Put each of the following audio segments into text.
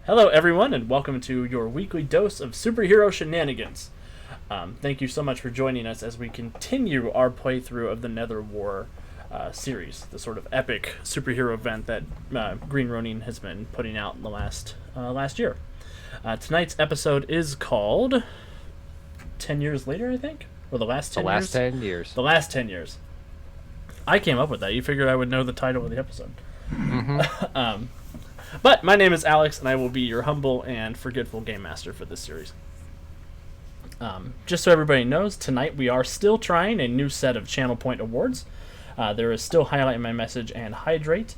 Hello, everyone, and welcome to your weekly dose of superhero shenanigans. Thank you so much for joining us as we continue our playthrough of the Netherwar series, the sort of epic superhero event that Green Ronin has been putting out in the last year. Tonight's episode is called 10 Years Later, I think? Or the last 10 The years? last 10 years. The last 10 years. I came up with that. You figured I would know the title of the episode. Mm-hmm. But my name is Alex, and I will be your humble and forgetful game master for this series. Just so everybody knows, tonight we are still trying a new set of channel point awards. There is still Highlight My Message and Hydrate,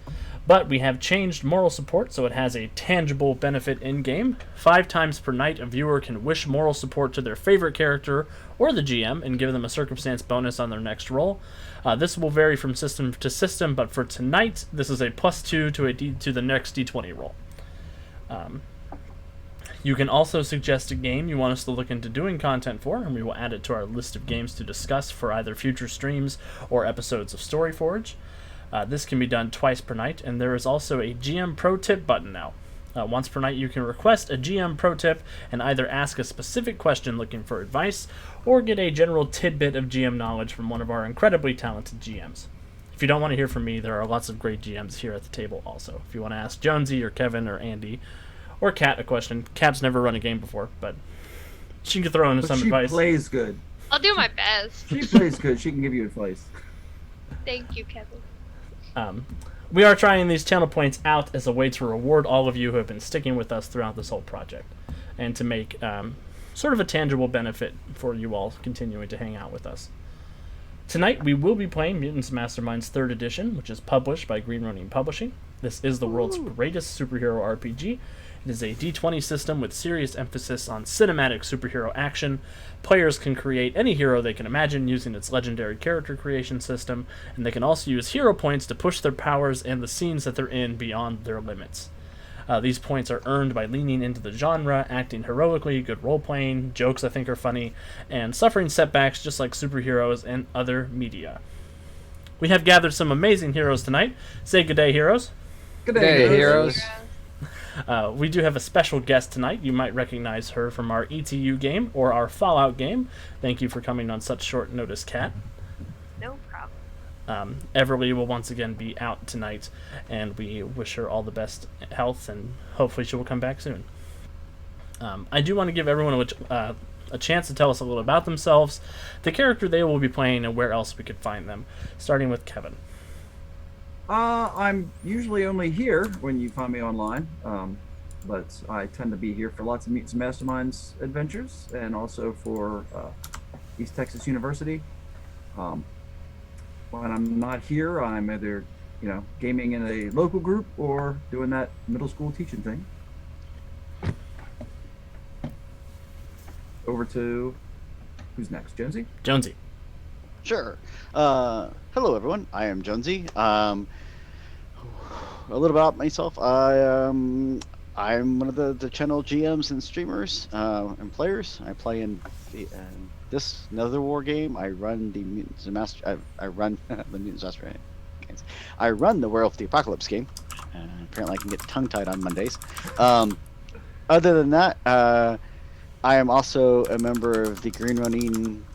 but we have changed moral support so it has a tangible benefit in-game. 5 times per night, a viewer can wish moral support to their favorite character or the GM and give them a circumstance bonus on their next roll. This will vary from system to system, but for tonight, this is a +2 to the next D20 roll. You can also suggest a game you want us to look into doing content for, and we will add it to our list of games to discuss for either future streams or episodes of Storyforge. This can be done twice per night, and there is also a GM Pro Tip button now. Once per night, you can request a GM Pro Tip and either ask a specific question looking for advice or get a general tidbit of GM knowledge from one of our incredibly talented GMs. If you don't want to hear from me, there are lots of great GMs here at the table also. If you want to ask Jonesy or Kevin or Andy or Kat a question. Kat's never run a game before, but she can throw in some advice. She plays good. I'll do my best. She plays good. She can give you advice. Thank you, Kevin. We are trying these channel points out as a way to reward all of you who have been sticking with us throughout this whole project, and to make sort of a tangible benefit for you all continuing to hang out with us. Tonight we will be playing Mutants Masterminds 3rd Edition, which is published by Green Ronin Publishing. This is the world's greatest superhero RPG. It is a D20 system with serious emphasis on cinematic superhero action. Players can create any hero they can imagine using its legendary character creation system, and they can also use hero points to push their powers and the scenes that they're in beyond their limits. These points are earned by leaning into the genre, acting heroically, good role-playing, jokes I think are funny, and suffering setbacks just like superheroes and other media. We have gathered some amazing heroes tonight. Say good day, heroes. Good Hey, heroes. We do have a special guest tonight. You might recognize her from our ETU game or our Fallout game. Thank you for coming on such short notice, Kat. No problem. Everly will once again be out tonight, and we wish her all the best health, and hopefully she will come back soon. I do want to give everyone a chance to tell us a little about themselves, the character they will be playing, and where else we could find them, starting with Kevin. I'm usually only here when you find me online, but I tend to be here for lots of Mutants and Masterminds adventures, and also for East Texas University. When I'm not here, I'm either, gaming in a local group or doing that middle school teaching thing. Over to who's next, Jonesy? Jonesy. Sure. Hello, everyone. I am Jonesy. A little about myself. I'm one of the channel GMs and streamers and players. I play in this Netherwar game. I run the Mutants and Master. I run the Mutants Master games. I run the Werewolf the Apocalypse game. Apparently, I can get tongue-tied on Mondays. Other than that, I am also a member of the Green Ronin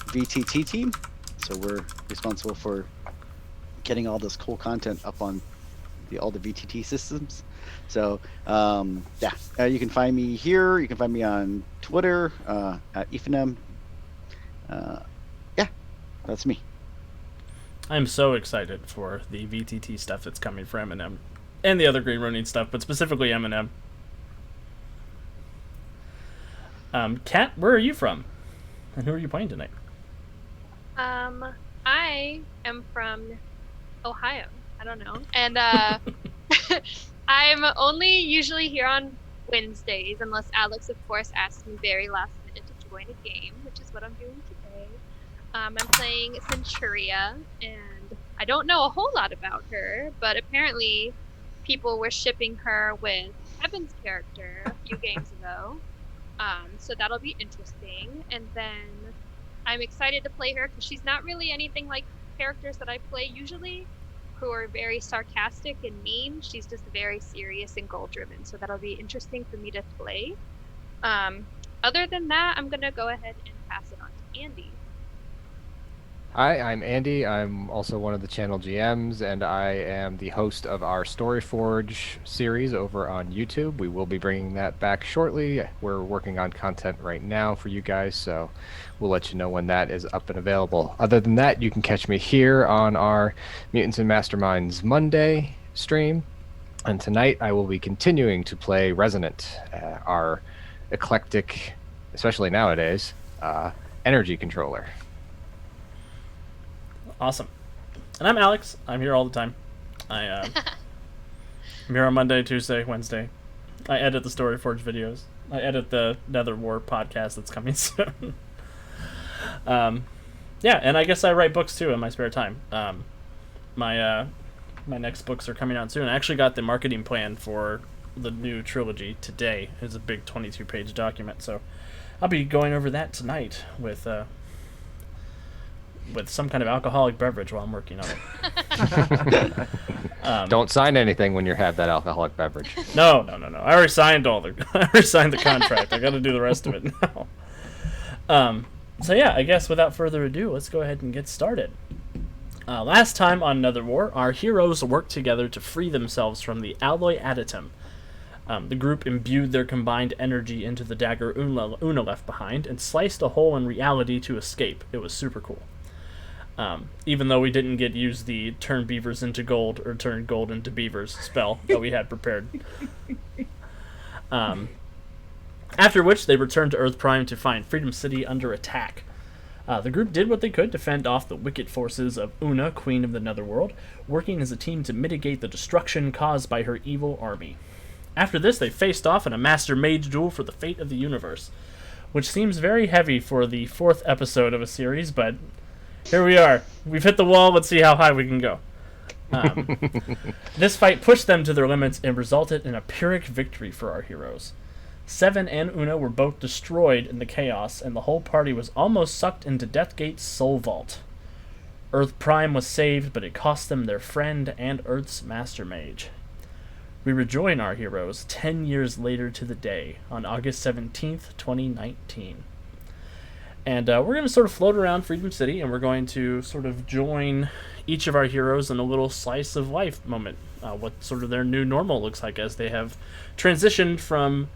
VTT team, so we're responsible for getting all this cool content up on all the VTT systems. So you can find me here. You can find me on Twitter at Efanem. That's me. I'm so excited for the VTT stuff that's coming for Eminem and the other Green Ronin stuff, but specifically Eminem. Kat, where are you from, and who are you playing tonight? I am from Ohio. I don't know. And I'm only usually here on Wednesdays, unless Alex, of course, asks me very last minute to join a game, which is what I'm doing today. I'm playing Centuria, and I don't know a whole lot about her, but apparently people were shipping her with Kevin's character a few games ago. So that'll be interesting. And then I'm excited to play her because she's not really anything like characters that I play usually. who are very sarcastic and mean. She's just very serious and goal-driven, so that'll be interesting for me to play. Other than that, I'm gonna go ahead and pass it on to Andy. Hi, I'm Andy. I'm also one of the channel GMs, and I am the host of our Storyforge series over on YouTube. We will be bringing that back shortly. We're working on content right now for you guys, so we'll let you know when that is up and available. Other than that, you can catch me here on our Mutants and Masterminds Monday stream, and tonight I will be continuing to play Resonant, our eclectic, especially nowadays, energy controller. Awesome. And I'm Alex. I'm here all the time. I'm here on Monday, Tuesday, Wednesday. I edit the Storyforge videos. I edit the Netherwar podcast that's coming soon. Yeah, and I guess I write books too in my spare time. My next books are coming out soon. I actually got the marketing plan for the new trilogy today. It's a big 22-page document, so I'll be going over that tonight with some kind of alcoholic beverage while I'm working on it. Don't sign anything when you have that alcoholic beverage. No. I already signed the contract. I got to do the rest of it now. So yeah, I guess without further ado, let's go ahead and get started. Last time on Netherwar, our heroes worked together to free themselves from the alloy additum. The group imbued their combined energy into the dagger Una left behind and sliced a hole in reality to escape. It was super cool. Even though we didn't get use the turn beavers into gold or turn gold into beavers spell that we had prepared. After which they returned to Earth Prime to find Freedom City under attack. The group did what they could to fend off the wicked forces of Una, Queen of the Netherworld, working as a team to mitigate the destruction caused by her evil army. After this, they faced off in a Master Mage duel for the fate of the universe, which seems very heavy for the 4th episode of a series, but here we are. We've hit the wall. Let's see how high we can go. This fight pushed them to their limits and resulted in a Pyrrhic victory for our heroes. Seven and Una were both destroyed in the chaos, and the whole party was almost sucked into Deathgate's soul vault. Earth Prime was saved, but it cost them their friend and Earth's Master Mage. We rejoin our heroes 10 years later to the day, on August 17th, 2019. And we're going to sort of float around Freedom City, and we're going to sort of join each of our heroes in a little slice of life moment. What sort of their new normal looks like as they have transitioned from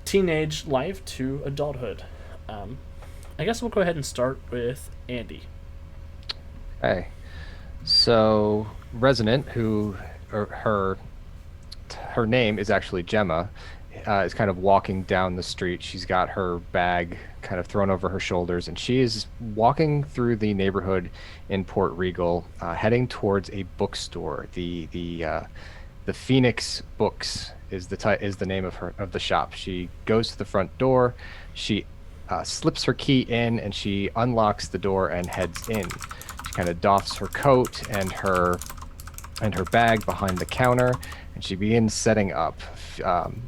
teenage life to adulthood. I guess we'll go ahead and start with Andy. Okay. So, Resonant, her name is actually Gemma, is kind of walking down the street. She's got her bag kind of thrown over her shoulders, and she is walking through the neighborhood in Port Regal, heading towards a bookstore. The Phoenix Books is the name of the shop. She goes to the front door. She slips her key in, and she unlocks the door and heads in. She kind of doffs her coat and her bag behind the counter, and she begins setting up.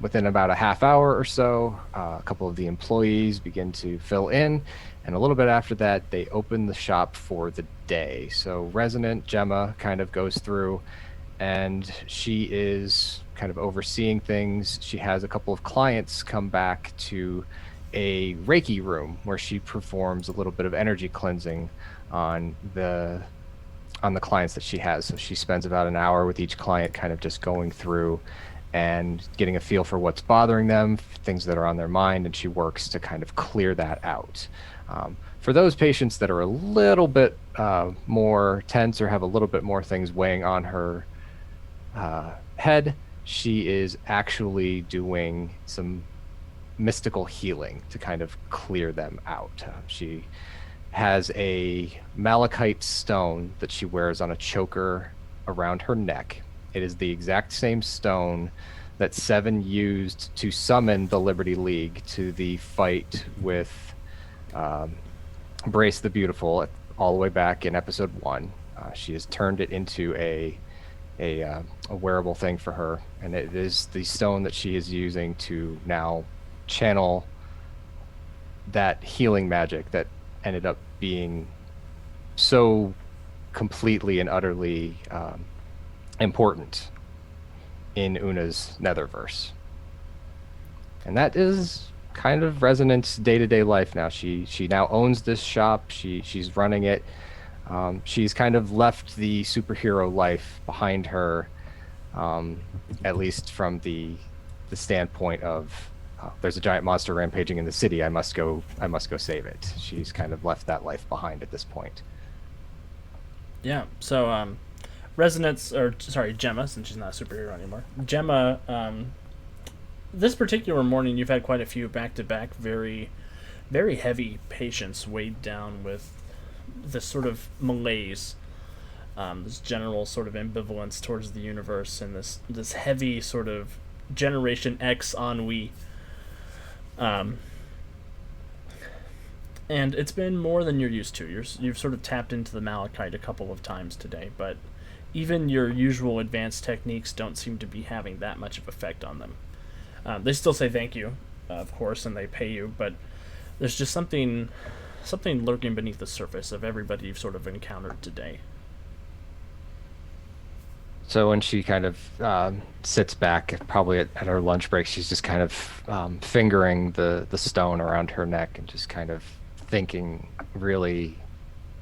Within about a half hour or so, a couple of the employees begin to fill in, and a little bit after that, they open the shop for the day. So Resonant, Gemma, kind of goes through, and she is kind of overseeing things. She has a couple of clients come back to a Reiki room where she performs a little bit of energy cleansing on the clients that she has. So she spends about an hour with each client, kind of just going through and getting a feel for what's bothering them, things that are on their mind, and she works to kind of clear that out. For those patients that are a little bit more tense or have a little bit more things weighing on her head, she is actually doing some mystical healing to kind of clear them out. She has a malachite stone that she wears on a choker around her neck. It is the exact same stone that Seven used to summon the Liberty League to the fight with Brace the Beautiful all the way back in episode 1. She has turned it into a wearable thing for her, and it is the stone that she is using to now channel that healing magic that ended up being so completely and utterly important in Una's Netherverse. And that is kind of Resonant's day-to-day life now. She now owns this shop. She's running it. She's kind of left the superhero life behind her, at least from the standpoint of there's a giant monster rampaging in the city. I must go save it. She's kind of left that life behind at this point. Yeah. So, Gemma, since she's not a superhero anymore. Gemma, this particular morning, you've had quite a few back-to-back, very, very heavy patients weighed down with this sort of malaise, this general sort of ambivalence towards the universe, and this heavy sort of Generation X ennui. And it's been more than you're used to. You've sort of tapped into the malachite a couple of times today, but even your usual advanced techniques don't seem to be having that much of effect on them. They still say thank you, of course, and they pay you, but there's just something lurking beneath the surface of everybody you've sort of encountered today. So when she kind of sits back, probably at her lunch break, she's just kind of fingering the stone around her neck and just kind of thinking really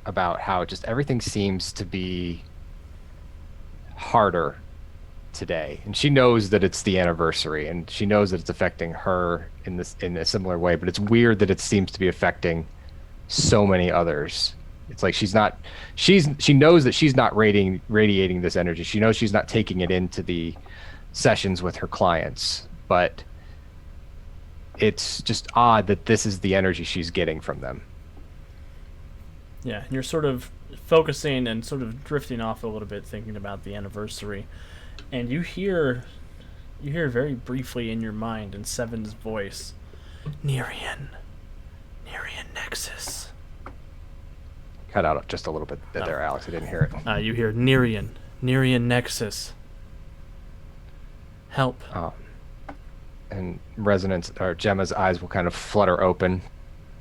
about how just everything seems to be harder today. And she knows that it's the anniversary, and she knows that it's affecting her in a similar way, but it's weird that it seems to be affecting so many others. It's like she knows that she's not radiating this energy. She knows she's not taking it into the sessions with her clients, but it's just odd that this is the energy she's getting from them. Yeah, and you're sort of focusing and sort of drifting off a little bit, thinking about the anniversary, and you hear very briefly in your mind in Seven's voice, Nerean Nexus. Cut out just a little bit there, Alex. I didn't hear it. You hear Nerean Nexus. Help. And Resonance, or Gemma's eyes will kind of flutter open,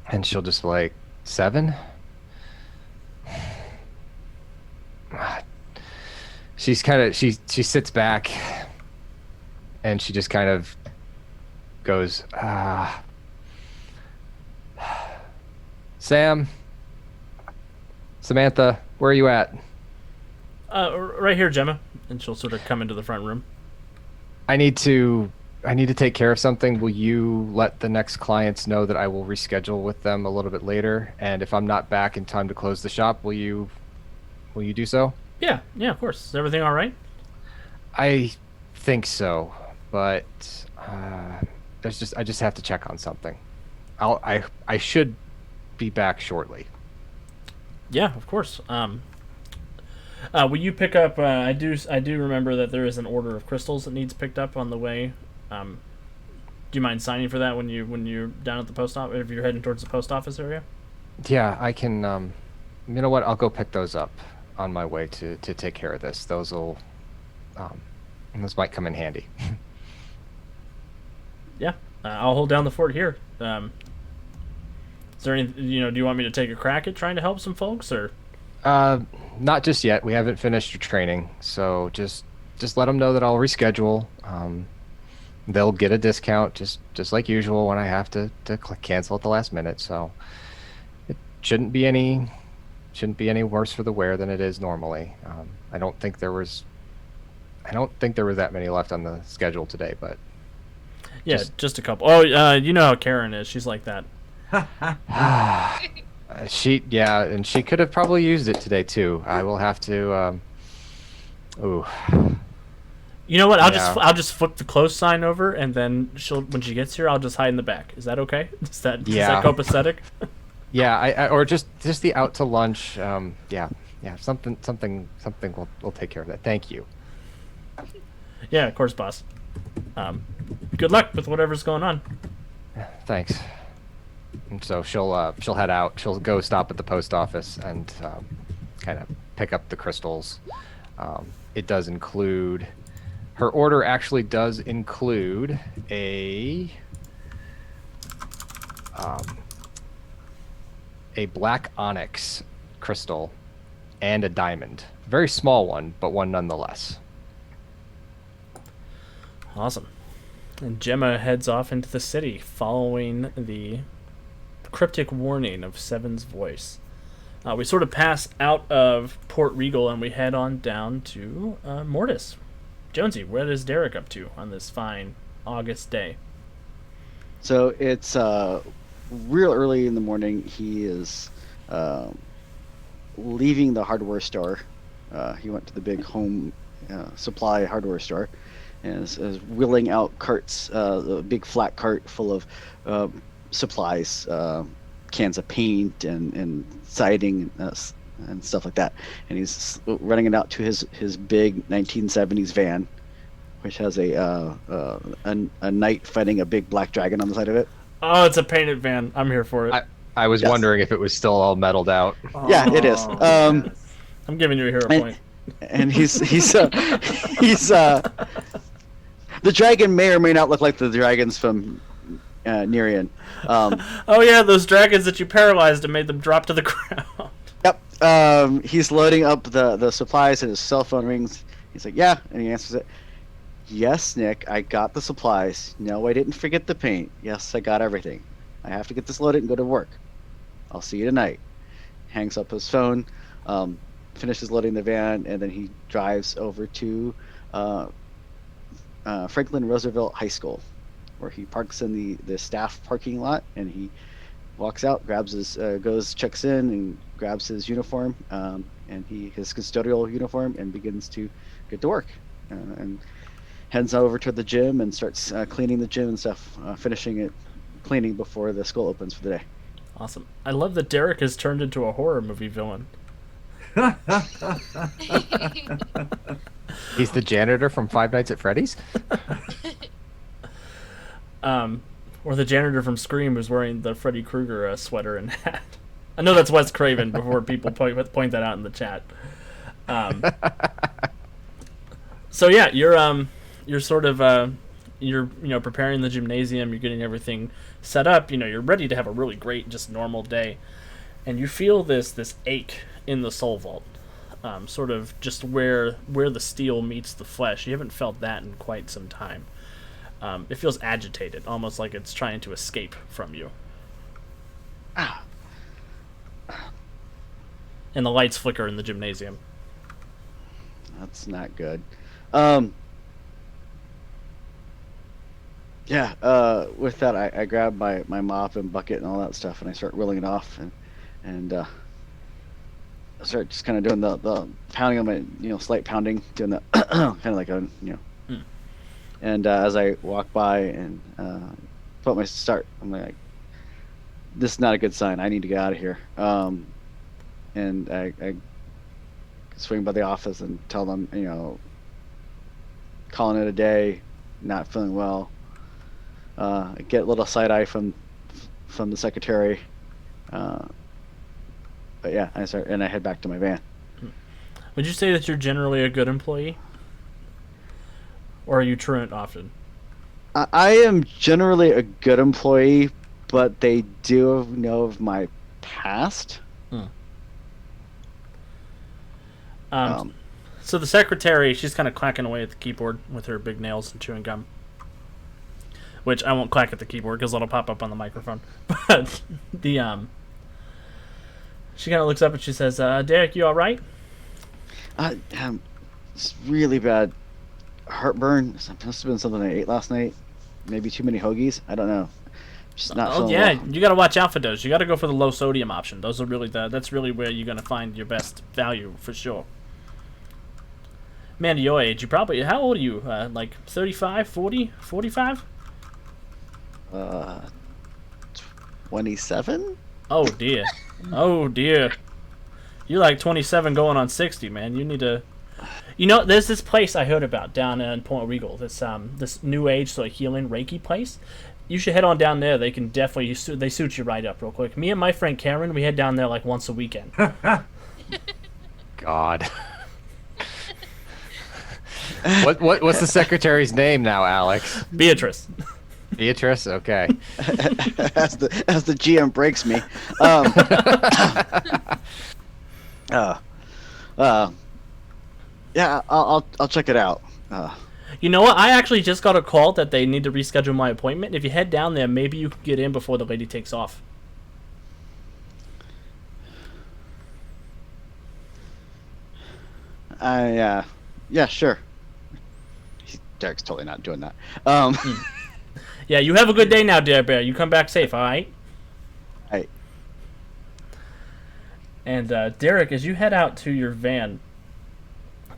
and she'll just be like, 7? She sits back, and she just kind of goes, Sam, Samantha, where are you at? Right here, Gemma. And she'll sort of come into the front room. I need to take care of something. Will you let the next clients know that I will reschedule with them a little bit later? And if I'm not back in time to close the shop, will you do so? Yeah, of course. Is everything all right? I think so, but I just have to check on something. I should be back shortly. Yeah, of course. Will you pick up? I do remember that there is an order of crystals that needs picked up on the way. Do you mind signing for that when you're down at the post office? If you're heading towards the post office area? Yeah, I can. You know what? I'll go pick those up on my way to take care of this. Those might come in handy. Yeah, I'll hold down the fort here. Is there any? Do you want me to take a crack at trying to help some folks, or? Not just yet. We haven't finished your training, so just let them know that I'll reschedule. They'll get a discount just like usual when I have to cancel at the last minute. So it shouldn't be any worse for the wear than it is normally. I don't think there was that many left on the schedule today, but yeah, just a couple. Oh, you know how Karen is. She's like that. and she could have probably used it today too. I will have to. You know what? I'll just flip the close sign over, and then when she gets here, I'll just hide in the back. Is that okay? Is that copacetic? Yeah, or just the out to lunch. Yeah, something we'll take care of that. Thank you. Yeah, of course, boss. Good luck with whatever's going on. Thanks. And so she'll head out. She'll go stop at the post office and kind of pick up the crystals. It does include. Her order actually does include a black onyx crystal and a diamond. Very small one, but one nonetheless. Awesome. And Gemma heads off into the city, following the cryptic warning of Seven's voice. We sort of pass out of Port Regal and we head on down to Mortis. Jonesy, what is Derek up to on this fine August day? So it's real early in the morning. He is leaving the hardware store. He went to the big home supply hardware store and is wheeling out carts, a big flat cart full of supplies, cans of paint and siding and stuff like that. And he's running it out to his big 1970s van, which has a knight fighting a big black dragon on the side of it. Oh, it's a painted van. I'm here for it. I was wondering if it was still all metalled out. Yeah, it is. I'm giving you a hero point. And he's the dragon may or may not look like the dragons from Nerian. Oh yeah, those dragons that you paralyzed and made them drop to the ground. Yep. He's loading up the supplies and his cell phone rings. He's like, yeah, and he answers it. Yes, Nick, I got the supplies. No, I didn't forget the paint. Yes, I got everything. I have to get this loaded and go to work. I'll see you tonight. Hangs up his phone, finishes loading the van, and then he drives over to Franklin Roosevelt High School, where he parks in the staff parking lot, and he walks out, grabs his, checks in, and grabs his uniform, and his custodial uniform, and begins to get to work, and heads over to the gym and starts cleaning the gym and stuff, finishing it cleaning before the school opens for the day. Awesome. I love that Derek has turned into a horror movie villain. He's the janitor from Five Nights at Freddy's? Or the janitor from Scream who's wearing the Freddy Krueger sweater and hat. I know that's Wes Craven before people point that out in the chat. So yeah, you're sort of you're preparing the gymnasium, you're getting everything set up, you're ready to have a really great just normal day, and you feel this ache in the soul vault, sort of just where the steel meets the flesh. You haven't felt that in quite some time. It feels agitated, almost like it's trying to escape from you. And the lights flicker in the gymnasium. That's not good. With that, I grab my mop and bucket and all that stuff, and I start wheeling it off, and I start just kind of doing the pounding on my, slight pounding, doing the kind of like a, And as I walk by and put my start, I'm like, this is not a good sign. I need to get out of here. And I swing by the office and tell them, calling it a day, not feeling well. I get a little side eye from the secretary. But yeah, I head back to my van. Would you say that you're generally a good employee? Or are you truant often? I am generally a good employee, but they do know of my past. So the secretary, she's kind of clacking away at the keyboard with her big nails and chewing gum. Which I won't clack at the keyboard because it'll pop up on the microphone. But she kind of looks up and she says, Derek, you all right? It's really bad heartburn. It must have been something I ate last night. Maybe too many hoagies. I don't know. Just not feeling well. You got to watch out for those. You got to go for the low sodium option. Those are really that's really where you're going to find your best value for sure. Man, to your age, you probably, how old are you? Like 35, 40, 45? 27? Oh dear. Oh dear. You're like 27 going on 60, man. You need to... there's this place I heard about down in Port Regal. This new age sort of healing Reiki place. You should head on down there. They can definitely... They suit you right up real quick. Me and my friend Karen, we head down there like once a weekend. God. What's the secretary's name now, Alex? Beatrice. Beatrice? Okay. as the GM breaks me. Yeah, I'll check it out. You know what? I actually just got a call that they need to reschedule my appointment. If you head down there, maybe you can get in before the lady takes off. Yeah, sure. Derek's totally not doing that. Yeah, you have a good day now, dear bear. You come back safe, all right? I, And Derek, as you head out to your van,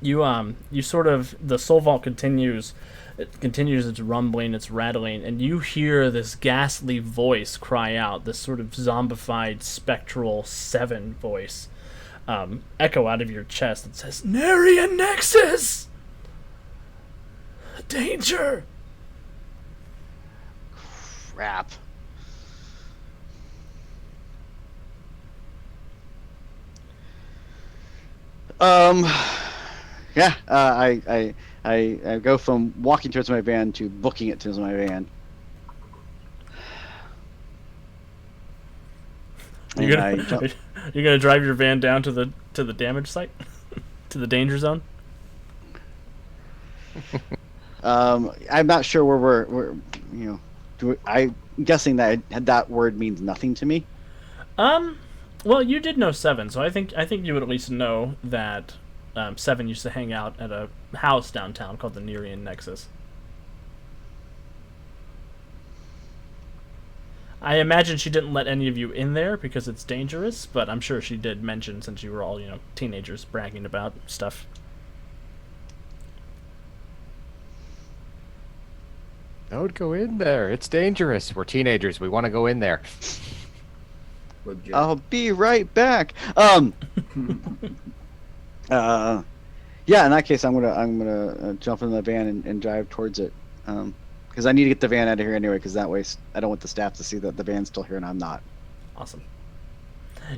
you sort of, the soul vault continues. It continues its rumbling, its rattling, and you hear this ghastly voice cry out, this sort of zombified, spectral 7 voice, echo out of your chest that says, Narian Nexus! Danger! crap. Yeah, I go from walking towards my van to booking it towards my van. You're And I gonna, jump, you're gonna drive your van down to the damage site, to the danger zone. I'm not sure where we're you know, I'm guessing that word means nothing to me. Well, you did know 7, so I think you would at least know that 7 used to hang out at a house downtown called the Nerian Nexus. I imagine she didn't let any of you in there because it's dangerous, but I'm sure she did mention, since you were all, teenagers bragging about stuff. Don't go in there. It's dangerous. We're teenagers. We want to go in there. Legit. I'll be right back. Yeah, in that case, I'm gonna jump in the van and drive towards it. Because I need to get the van out of here anyway. Because that way, I don't want the staff to see that the van's still here and I'm not. Awesome.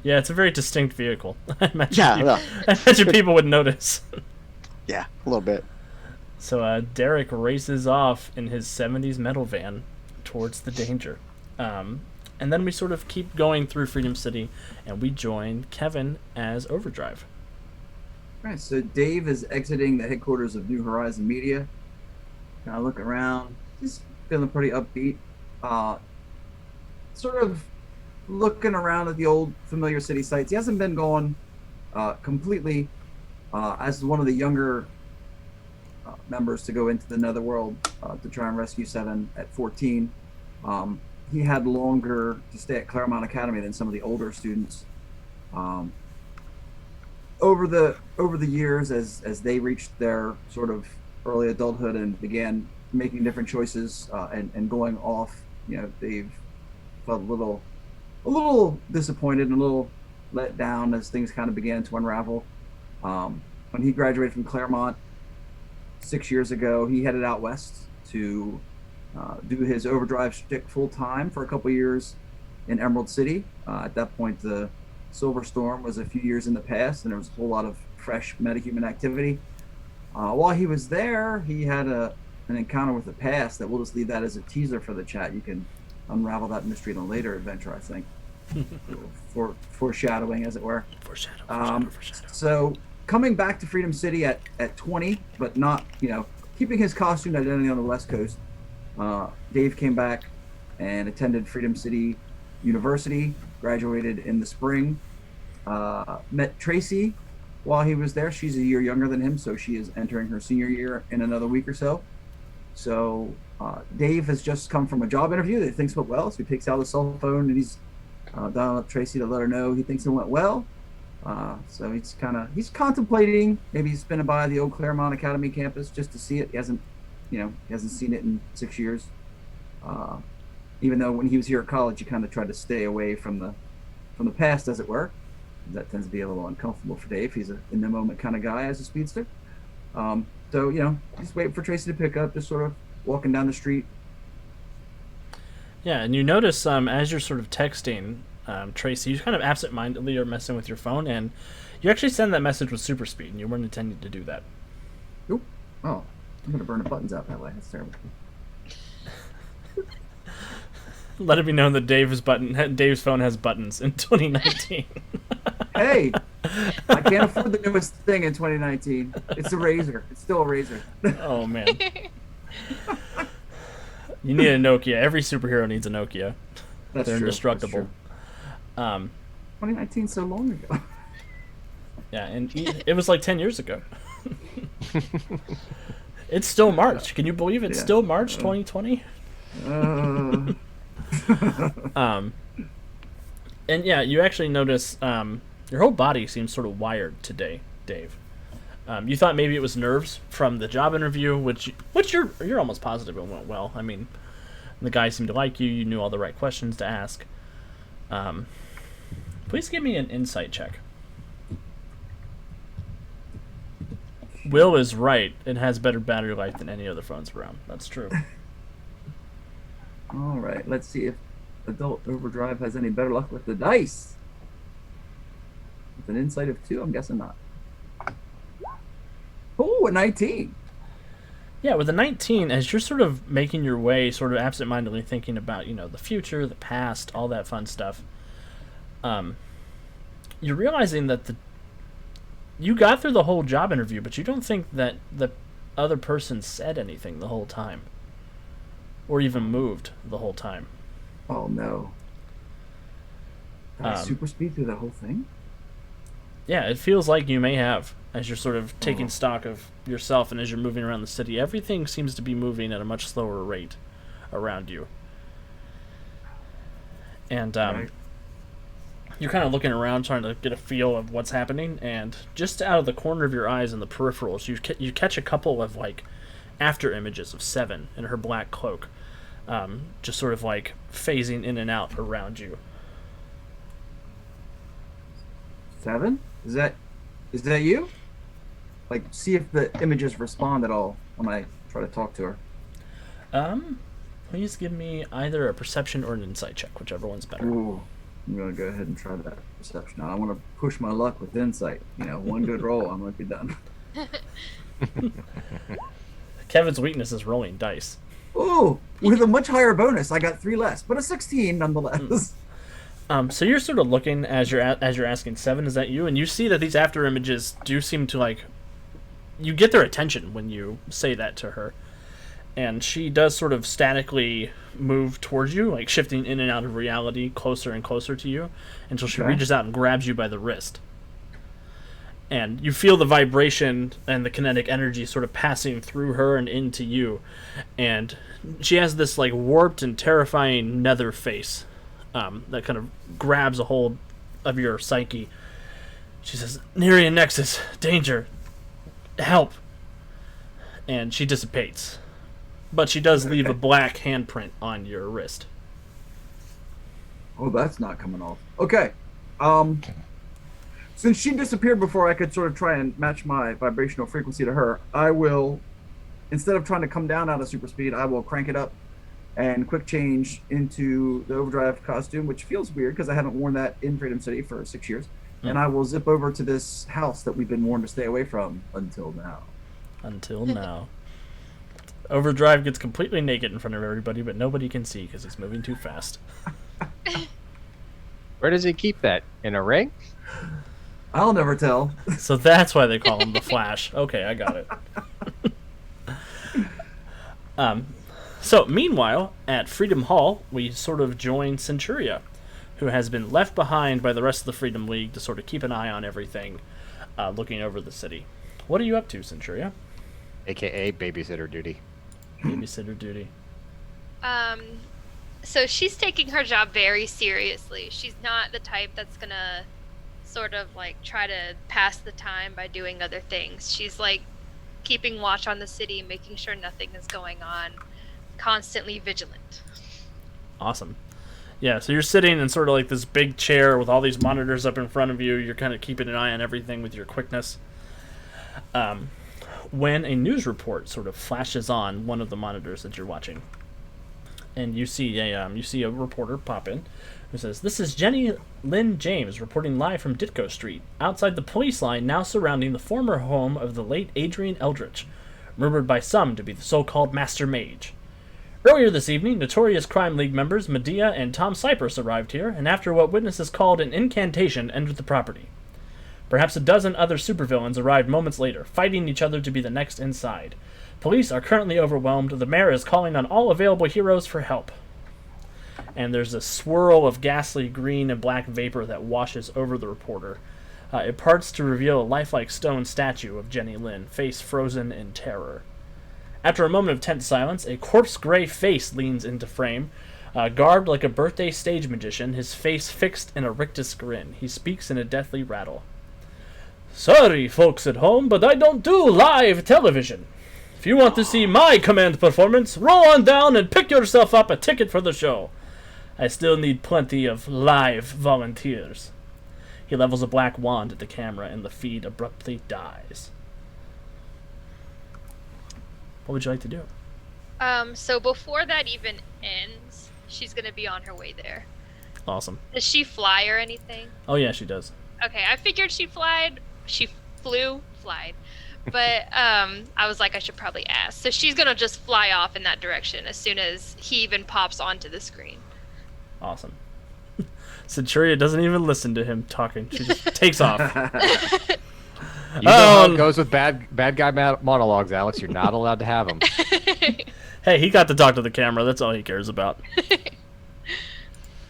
Yeah, it's a very distinct vehicle. I imagine, Yeah, well, I imagine people would notice. yeah, a little bit. So Derek races off in his 70s metal van towards the danger. And then we sort of keep going through Freedom City, and we join Kevin as Overdrive. All right, so Dave is exiting the headquarters of New Horizon Media. Kind of look around, just feeling pretty upbeat. Sort of looking around at the old familiar city sites. He hasn't been going completely as one of the younger members to go into the Netherworld to try and rescue 7 at 14. He had longer to stay at Claremont Academy than some of the older students. Over the years, as they reached their sort of early adulthood and began making different choices and going off, they've felt a little disappointed and a little let down as things kind of began to unravel. When he graduated from Claremont 6 years ago, he headed out west to do his overdrive shtick full time for a couple years in Emerald City. At that point, the Silver Storm was a few years in the past, and there was a whole lot of fresh metahuman activity. While he was there, he had an encounter with the past that we'll just leave that as a teaser for the chat. You can unravel that mystery in a later adventure, I think. For foreshadowing, as it were. Foreshadow. So coming back to Freedom City at 20, but not, keeping his costume identity on the West Coast, Dave came back and attended Freedom City University, graduated in the spring, met Tracy while he was there. She's a year younger than him, so she is entering her senior year in another week or so. So Dave has just come from a job interview that thinks went well, so he takes out his cell phone and he's dialing up Tracy to let her know he thinks it went well. So he's contemplating maybe spinning by the old Claremont Academy campus just to see it. He hasn't seen it in 6 years. Even though when he was here at college, he kind of tried to stay away from the past, as it were. That tends to be a little uncomfortable for Dave. He's a in the moment kind of guy as a speedster. So just waiting for Tracy to pick up, just sort of walking down the street. Yeah, and you notice as you're sort of texting Tracy, you kind of absent-mindedly are messing with your phone, and you actually send that message with super speed, and you weren't intending to do that. Oop. Oh, I'm going to burn the buttons out that way. That's terrible. Let it be known that Dave's phone has buttons in 2019. Hey, I can't afford the newest thing in 2019. It's a razor. It's still a razor. Oh man. You need a Nokia. Every superhero needs a Nokia. That's They're true. indestructible. That's true. 2019 so long ago. Yeah, and it was like 10 years ago. It's still March. Can you believe it's still March 2020? And yeah, you actually notice your whole body seems sort of wired today, Dave. You thought maybe it was nerves from the job interview, which you're almost positive it went well. I mean, the guy seemed to like you. You knew all the right questions to ask. Please give me an insight check. Will is right. It has better battery life than any other phones around. That's true. All right, let's see if Adult Overdrive has any better luck with the dice. With an insight of 2, I'm guessing not. Oh, a 19. Yeah, with a 19, as you're sort of making your way, sort of absentmindedly thinking about, the future, the past, all that fun stuff, you're realizing that you got through the whole job interview, but you don't think that the other person said anything the whole time. Or even moved the whole time. Oh, no. Did I super speed through the whole thing? Yeah, it feels like you may have, as you're sort of taking stock of yourself and as you're moving around the city. Everything seems to be moving at a much slower rate around you. And Right. you're kind of looking around trying to get a feel of what's happening, and just out of the corner of your eyes in the peripherals, you catch a couple of, after images of Seven in her black cloak, just sort of, phasing in and out around you. 7? Is that you? See if the images respond at all when I try to talk to her. Please give me either a perception or an insight check, whichever one's better. Ooh, I'm gonna go ahead and try that perception. Now I want to push my luck with insight. One good roll, I might be done. Kevin's weakness is rolling dice. Ooh, with a much higher bonus, I got 3 less, but a 16 nonetheless. So you're sort of looking as you're asking Seven, is that you? And you see that these after images do seem to you get their attention when you say that to her, and she does sort of statically move towards you, shifting in and out of reality, closer and closer to you, until she reaches out and grabs you by the wrist. And you feel the vibration and the kinetic energy sort of passing through her and into you, and she has this warped and terrifying nether face. That kind of grabs a hold of your psyche. She says, "Nerian Nexus, danger, help." And she dissipates. But she does leave a black handprint on your wrist. Oh, that's not coming off. Okay. Since she disappeared before I could sort of try and match my vibrational frequency to her, I will, instead of trying to come down out of super speed, I will crank it up and quick change into the Overdrive costume, which feels weird because I haven't worn that in Freedom City for 6 years. And I will zip over to this house that we've been warned to stay away from until now. Until now. Overdrive gets completely naked in front of everybody, but nobody can see because he's moving too fast. Where does he keep that? In a ring? I'll never tell. So that's why they call him the Flash. Okay, I got it. So, meanwhile, at Freedom Hall, we sort of join Centuria, who has been left behind by the rest of the Freedom League to sort of keep an eye on everything, looking over the city. What are you up to, Centuria? AKA babysitter duty. Babysitter duty. So she's taking her job very seriously. She's not the type that's gonna sort of try to pass the time by doing other things. She's keeping watch on the city, making sure nothing is going on, constantly vigilant. Awesome. Yeah, so you're sitting in sort of this big chair with all these monitors up in front of you. You're kind of keeping an eye on everything with your quickness. When a news report sort of flashes on one of the monitors that you're watching, and you see a reporter pop in who says, "This is Jenny Lynn James reporting live from Ditko Street, outside the police line now surrounding the former home of the late Adrian Eldritch, rumored by some to be the so-called Master Mage. Earlier this evening, Notorious Crime League members Medea and Tom Cypress arrived here, and after what witnesses called an incantation, entered the property. Perhaps a dozen other supervillains arrived moments later, fighting each other to be the next inside. Police are currently overwhelmed. The mayor is calling on all available heroes for help. And there's a swirl of ghastly green and black vapor that washes over the reporter. It parts to reveal a lifelike stone statue of Jenny Lin, face frozen in terror. After a moment of tense silence, a corpse-gray face leans into frame. Garbed like a birthday stage magician, his face fixed in a rictus grin. He speaks in a deathly rattle. Sorry, folks at home, but I don't do live television. If you want to see my command performance, roll on down and pick yourself up a ticket for the show. I still need plenty of live volunteers. He levels a black wand at the camera, and the feed abruptly dies. What would you like to do? So before that even ends, she's gonna be on her way there. Awesome. Does she fly or anything? Oh, yeah, she does. Okay, I figured she flew. But I was like, I should probably ask. So she's gonna just fly off in that direction as soon as he even pops onto the screen. Awesome. Centuria doesn't even listen to him talking. She just takes off. You know how it goes with bad guy monologues, Alex. You're not allowed to have them. Hey, he got to talk to the camera. That's all he cares about.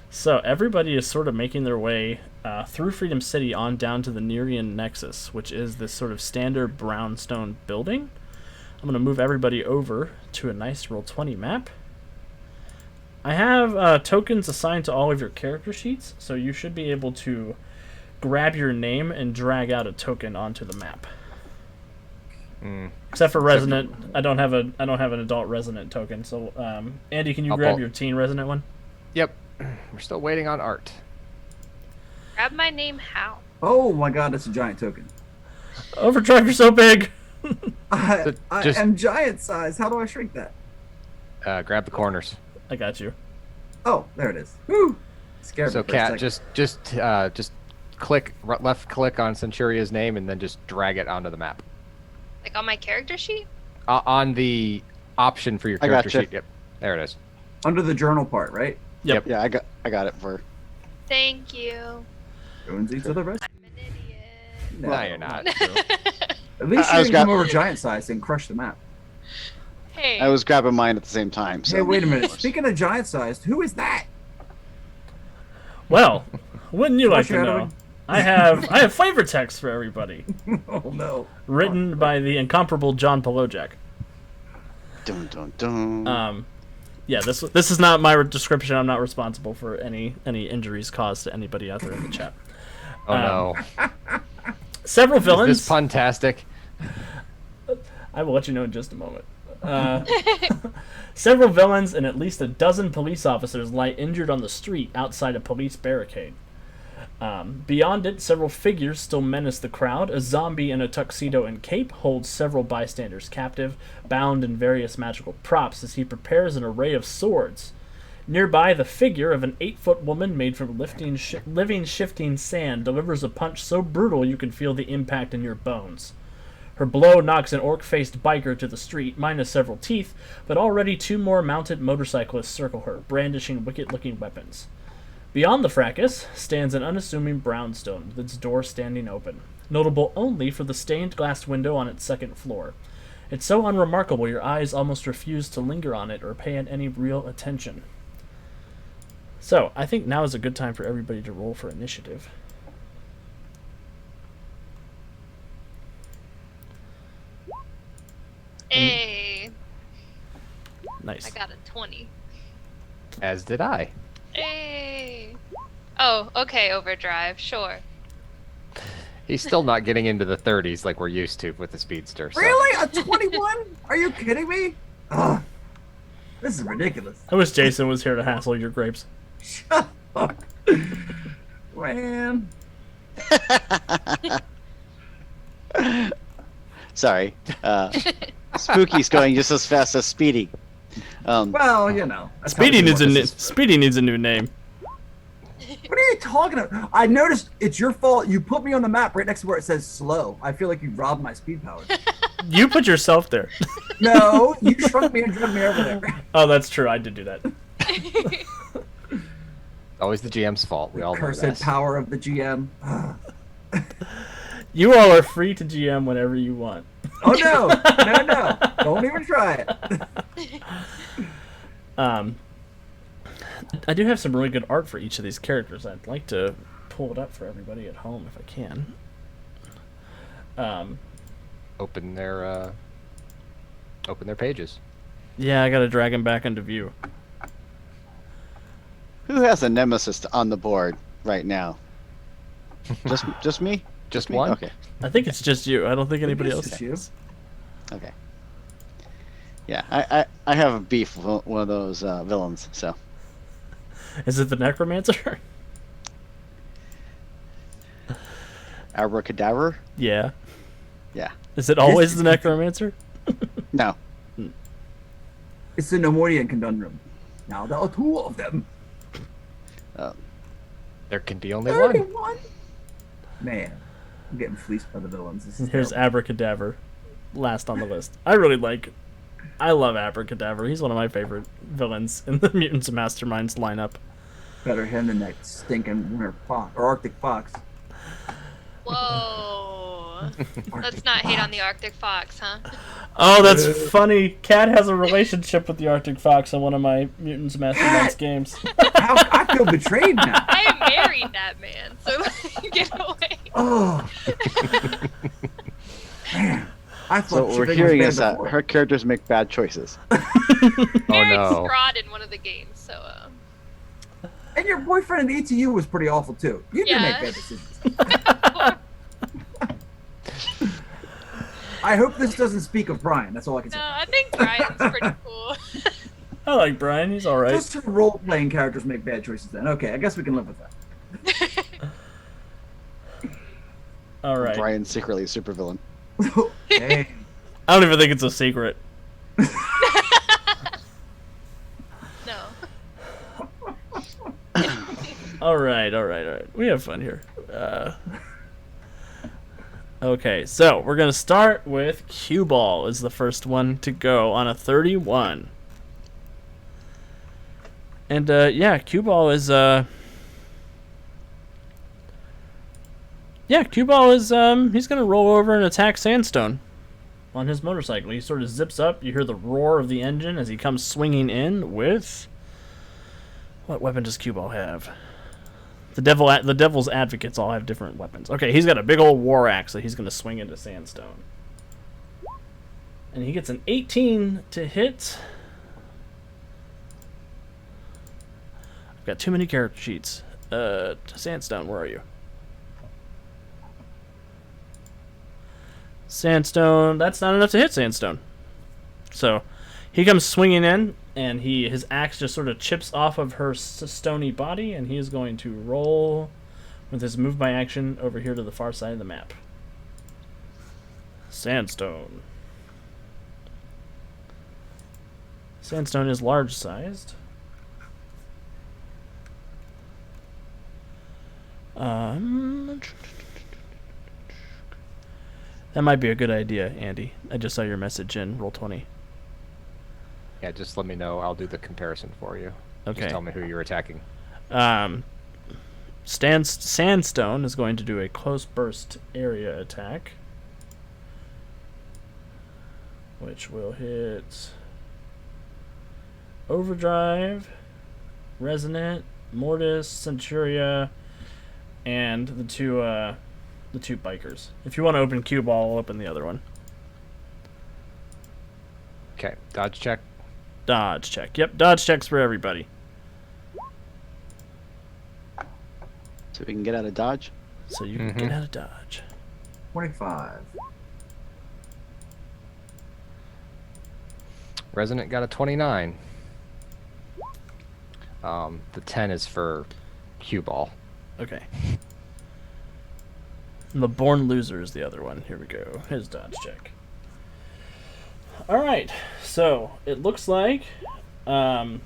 So everybody is sort of making their way through Freedom City on down to the Nerian Nexus, which is this sort of standard brownstone building. I'm going to move everybody over to a nice Roll20 map. I have tokens assigned to all of your character sheets, so you should be able to grab your name and drag out a token onto the map. Except for Resonant, I don't have an adult Resonant token. So Andy, can you grab your teen Resonant one? Yep. We're still waiting on Art. Grab my name how? Oh my god, that's a giant token. Overdrive, you're so big. I am giant size. How do I shrink that? Grab the corners. I got you. Oh, there it is. Woo! Scared So, me for a Kat, second. just click left click on Centuria's name and then just drag it onto the map. Like on my character sheet? On the option for your I character gotcha. sheet. Yep, there it is. Under the journal part, right? Yep. Yeah, I got it for. Thank you. Jonesy to the rest. I'm an idiot. No. No, you're not. At least I you was didn't come gra- over giant size and crush the map. Hey. I was grabbing mine at the same time. So. Hey, wait a minute. Speaking of giant sized, who is that? Well, wouldn't you like to know? Foreshadowing. I have flavor text for everybody, Oh no. written by the incomparable John Polojak. Dun, dun, dun. Yeah, this is not my description. I'm not responsible for any injuries caused to anybody out there in the chat. Oh no. Several Is villains. this puntastic? I will let you know in just a moment. Several villains and at least a dozen police officers lie injured on the street outside a police barricade. Beyond it, several figures still menace the crowd. A zombie in a tuxedo and cape holds several bystanders captive, bound in various magical props as he prepares an array of swords. Nearby, the figure of an 8-foot woman made from living shifting sand delivers a punch so brutal you can feel the impact in your bones. Her blow knocks an orc-faced biker to the street, minus several teeth, but already 2 more mounted motorcyclists circle her, brandishing wicked-looking weapons. Beyond the fracas stands an unassuming brownstone, with its door standing open, notable only for the stained glass window on its second floor. It's so unremarkable your eyes almost refuse to linger on it or pay it any real attention. So, I think now is a good time for everybody to roll for initiative. Hey. Nice. I got a 20. As did I. Hey. Oh, okay, Overdrive, sure. He's still not getting into the 30s like we're used to with the speedster. So. Really? A 21? Are you kidding me? Ugh. This is ridiculous. I wish Jason was here to hassle your grapes. Shut up. Man. Sorry. Spooky's going just as fast as Speedy. Well, you know. that's how Speedy we needs work a this. Speedy needs a new name. What are you talking about? I noticed it's your fault. You put me on the map right next to where it says slow. I feel like you robbed my speed powers. You put yourself there. No, you shrunk me and drug me over there. Oh, that's true. I did do that. Always the GM's fault. We all know Cursed that. power of the GM. You all are free to GM whenever you want. Oh no! No! Don't even try it. I do have some really good art for each of these characters. I'd like to pull it up for everybody at home if I can. Open their pages. Yeah, I gotta drag them back into view. Who has a nemesis on the board right now? Just me? Just Me? one? Okay. I think it's just you. I don't think anybody it's else just has. Okay. Yeah, I have a beef with one of those villains, so. Is it the Necromancer? Abracadabra? Yeah. Yeah. Is it always the Necromancer? No. It's the Nemoidian conundrum. Now there are two of them. There can be only Only one. one. Man, I'm getting fleeced by the villains. This is Here's terrible. Abracadabra, last on the list. I love Abracadabra. He's one of my favorite villains in the Mutants and Masterminds lineup. Better him than that stinking winter fox or Arctic fox. Whoa. Let's not hate on the Arctic Fox, huh? Oh, that's funny. Cat has a relationship with the Arctic Fox in one of my Mutants and Masterminds games. I feel betrayed now. I married that man, so get away. Oh. Man. I thought So what we're shipping was hearing bad is that before. her characters make bad choices. Married no. Scrod in one of the games, so And your boyfriend in the ETU was pretty awful too. You didn't Yeah. make bad decisions. I hope this doesn't speak of Brian. That's all I can say. no, I think Brian's pretty cool. I like Brian. He's all right. Just her role-playing characters make bad choices then. Okay, I guess we can live with that. All right. Brian's secretly a supervillain. Hey. I don't even think it's a secret. No. All right. We have fun here. Okay, so we're gonna start with Cue Ball is the first one to go on a 31. And yeah, Cue Ball is he's gonna roll over and attack Sandstone on his motorcycle. He sort of zips up. You hear the roar of the engine as he comes swinging in with. What weapon does Cue Ball have? The Devil's Advocates all have different weapons. Okay, he's got a big old war axe that he's gonna swing into Sandstone, and he gets an 18 to hit. I've got too many character sheets. Sandstone, where are you? Sandstone, that's not enough to hit Sandstone. So he comes swinging in, and his axe just sort of chips off of her stony body, and he is going to roll with his move by action over here to the far side of the map. Sandstone. Sandstone is large-sized. That might be a good idea, Andy. I just saw your message in Roll20. Yeah, just let me know. I'll do the comparison for you. Okay. Just tell me who you're attacking. Sandstone is going to do a close burst area attack, which will hit Overdrive, Resonant, Mortis, Centuria, and the two bikers. If you want to open Cue Ball, I'll open the other one. Okay, dodge check. Dodge check. Yep, dodge checks for everybody. So we can get out of dodge. So you can get out of dodge. 25. Resonant got a 29. The 10 is for Cue Ball. Okay. And the Born Loser is the other one. Here we go. His dodge check. Alright, so it looks like I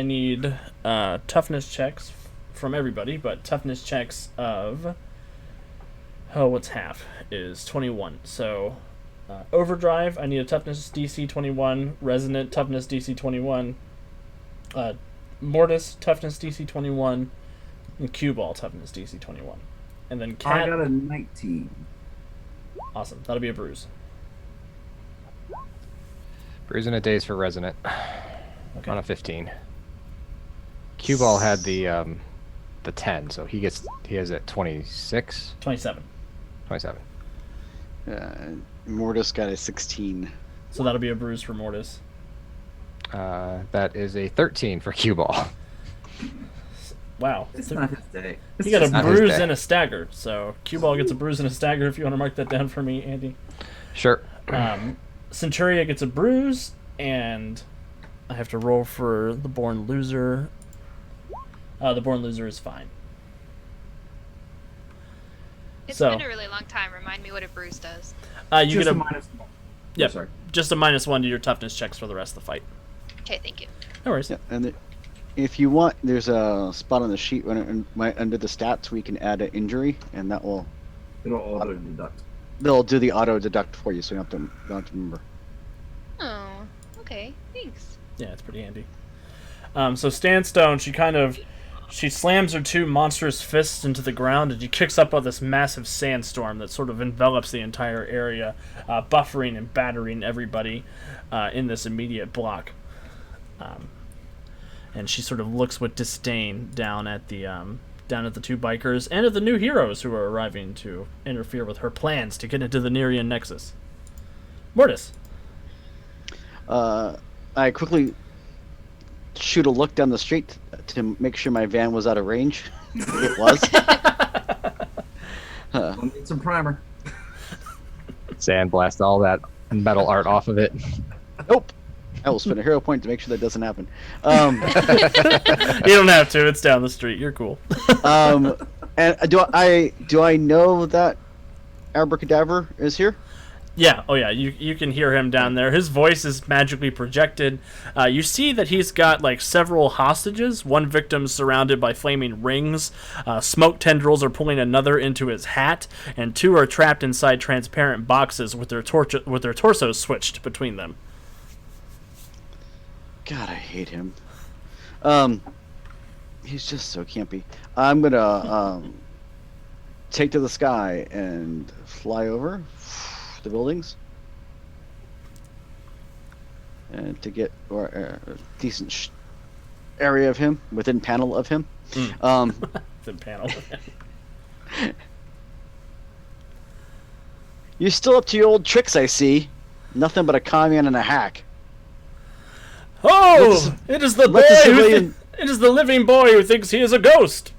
need toughness checks from everybody, but toughness checks of what's half is 21. So Overdrive, I need a toughness DC 21, Resonant toughness DC 21, Mortis toughness DC 21, And cue ball toughness DC 21. And then I cat. got a 19. Awesome. That'll be a bruise. Bruising a daze for Resonant Okay. on a 15. Cue ball had the 10, so he has it 26, 27. 27. Mortis got a 16. So that'll be a bruise for Mortis. That is a 13 for cue ball. Wow. It's not his day. It's He got a just not his bruise day. and a stagger. So cue ball gets a bruise and a stagger if you want to mark that down for me, Andy. Sure. Centuria gets a bruise, and I have to roll for the Born Loser. The Born Loser is fine. It's So- been a really long time. Remind me what a bruise does. You just get a a minus 1. Yep. Oh, sorry. just a -1 to your toughness checks for the rest of the fight. Okay, thank you. No worries. Yeah, and if you want, there's a spot on the sheet under the stats where you can add an injury, and that will It'll auto deduct. they'll do the auto deduct for you, so you don't have to remember. Oh, okay. Thanks. Yeah, it's pretty handy. So Standstone, she slams her 2 monstrous fists into the ground, and she kicks up all this massive sandstorm that sort of envelops the entire area, buffering and battering everybody in this immediate block. And she sort of looks with disdain down at the 2 bikers and at the new heroes who are arriving to interfere with her plans to get into the Nerian Nexus. Mortis. I quickly shoot a look down the street to make sure my van was out of range. It was. We'll need some primer. Sandblast all that metal art off of it. Nope. I will spend a hero point to make sure that doesn't happen. You don't have to. It's down the street. You're cool. And do I know that Abracadabra is here? Yeah, oh yeah, you can hear him down there. His voice is magically projected. You see that he's got like several hostages. One victim surrounded by flaming rings. Smoke tendrils are pulling another into his hat, and 2 are trapped inside transparent boxes with their torsos switched between them. God, I hate him. He's just so campy. I'm gonna take to the sky and fly over the buildings, and to get a decent area of him, within panel of him. The panel. You're still up to your old tricks, I see. Nothing but a con-man and a hack. Oh, it is the boy let the who civilian- it is the living boy who thinks he is a ghost.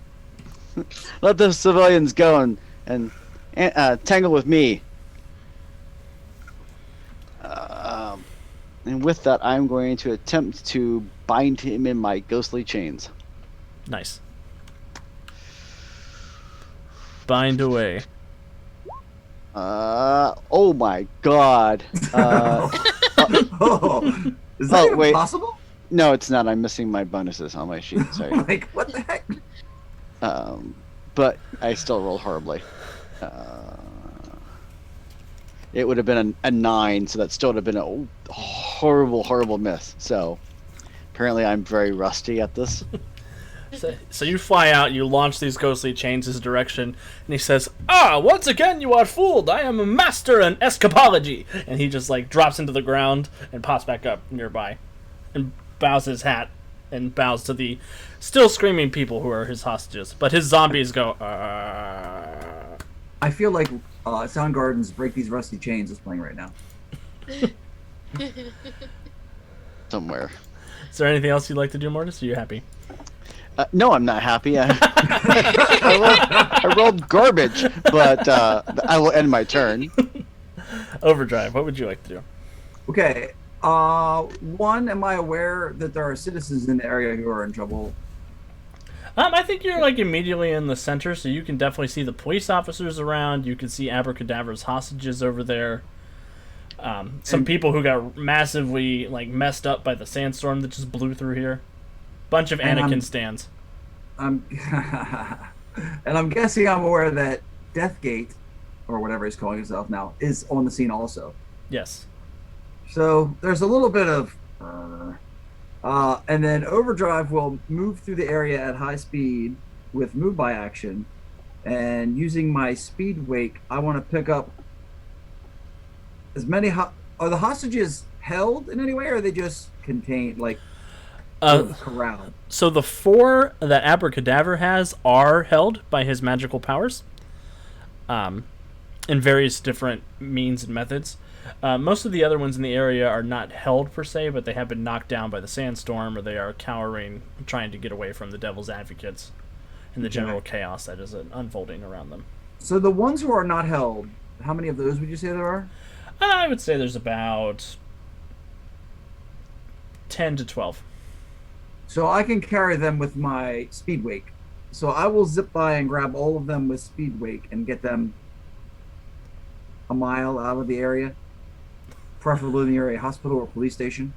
Let the civilians go and tangle with me. And with that, I'm going to attempt to bind him in my ghostly chains. Nice. Bind away. Oh my god. Oh, is that even wait. possible? No, it's not. I'm missing my bonuses on my sheet. Sorry. Like, what the heck? But I still rolled horribly. It would have been a 9, so that still would have been a horrible, horrible miss. So apparently I'm very rusty at this. So you fly out, you launch these ghostly chains his direction, and he says, once again you are fooled! I am a master in escapology! And he just, like, drops into the ground and pops back up nearby. And bows his hat and bows to the still screaming people who are his hostages. But his zombies go, I feel like Soundgarden's Break These Rusty Chains is playing right now. Somewhere. Is there anything else you'd like to do, Mortis? Are you happy? No, I'm not happy. I rolled garbage, but I will end my turn. Overdrive, what would you like to do? Okay. One, am I aware that there are citizens in the area who are in trouble? I think you're, like, immediately in the center, so you can definitely see the police officers around. You can see Abracadabra's hostages over there. Some people who got massively, like, messed up by the sandstorm that just blew through here. Bunch of Anakin stands. And I'm guessing I'm aware that Deathgate, or whatever he's calling himself now, is on the scene also. Yes. So there's a little bit of... and then Overdrive will move through the area at high speed with move by action, and using my speed wake, I want to pick up as many. Are the hostages held in any way, or are they just contained, like corralled? So the 4 that Abracadaver has are held by his magical powers, in various different means and methods. Most of the other ones in the area are not held per se, but they have been knocked down by the sandstorm, or they are cowering, trying to get away from the devil's advocates and the general chaos that is unfolding around them. So the ones who are not held, how many of those would you say there are? I would say there's about 10 to 12. So I can carry them with my speed wake. So I will zip by and grab all of them with speed wake and get them a mile out of the area, preferably in the area hospital or police station.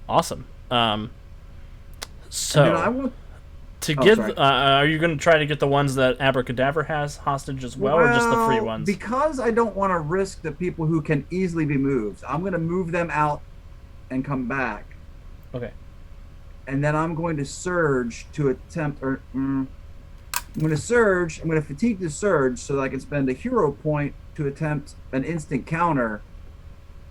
Awesome. And So then I want to Oh, get, sorry. are you going to try to get the ones that Abracadaver has hostage as well, or just the free ones? Because I don't want to risk the people who can easily be moved. I'm going to move them out and come back. Okay. And then I'm going to surge to attempt, I'm going to surge. I'm going to fatigue the surge so that I can spend a hero point to attempt an instant counter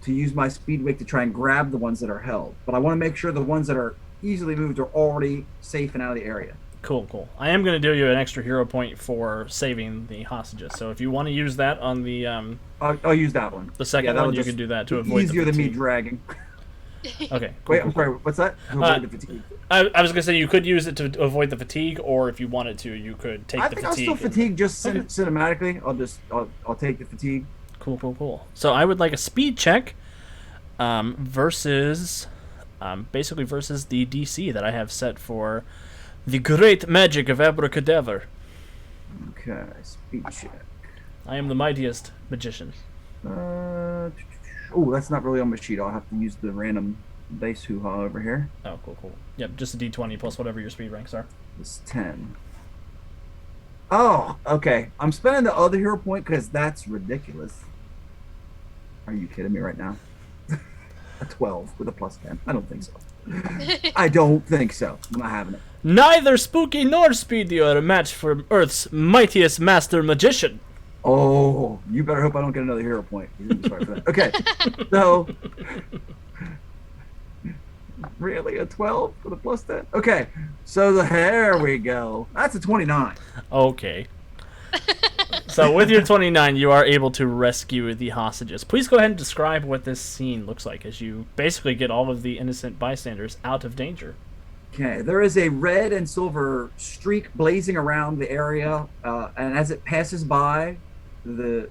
to use my speed wake to try and grab the ones that are held. But I want to make sure the ones that are easily moved are already safe and out of the area. Cool. I am going to do you an extra hero point for saving the hostages. So if you want to use that on the I'll use that one. the second that'll one, you just can do that to be avoid easier the than me fatigue. dragging. Okay. Wait, I'm sorry. What's that? To avoid the fatigue. I was going to say you could use it to avoid the fatigue, or if you wanted to, you could take I the think I'll fatigue. still fatigue just cinematically. I'll take the fatigue. Cool. So I would like a speed check versus versus the DC that I have set for the great magic of Abracadaver. Okay, speed check. I am the mightiest magician. Oh, that's not really on my sheet. I'll have to use the random dice hoo-ha over here. Oh, cool. Yep, just a D20 plus whatever your speed ranks are. It's 10. Oh, okay. I'm spending the other hero point because that's ridiculous. Are you kidding me right now? A 12 with a plus 10. I don't think so. I don't think so. I'm not having it. Neither Spooky nor Speedy are a match for Earth's mightiest master magician. Oh, you better hope I don't get another hero point. You're gonna be sorry for that. Okay, so really a 12 with a plus 10. Okay, so there we go. That's a 29. Okay. So with your 29, you are able to rescue the hostages. Please go ahead and describe what this scene looks like as you basically get all of the innocent bystanders out of danger. Okay, there is a red and silver streak blazing around the area, and as it passes by, the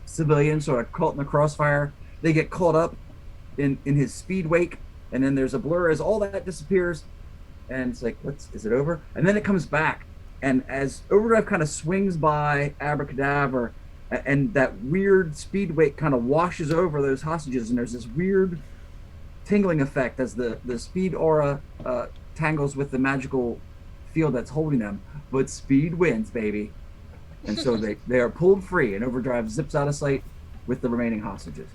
civilians sort of caught in the crossfire. They get caught up in his speed wake, and then there's a blur as all that disappears, and it's like, is it over? And then it comes back, and as Overdrive kind of swings by Abracadaver, and that weird speed wake kind of washes over those hostages, and there's this weird tingling effect as the speed aura tangles with the magical field that's holding them. But speed wins, baby. And so they are pulled free, and Overdrive zips out of sight with the remaining hostages.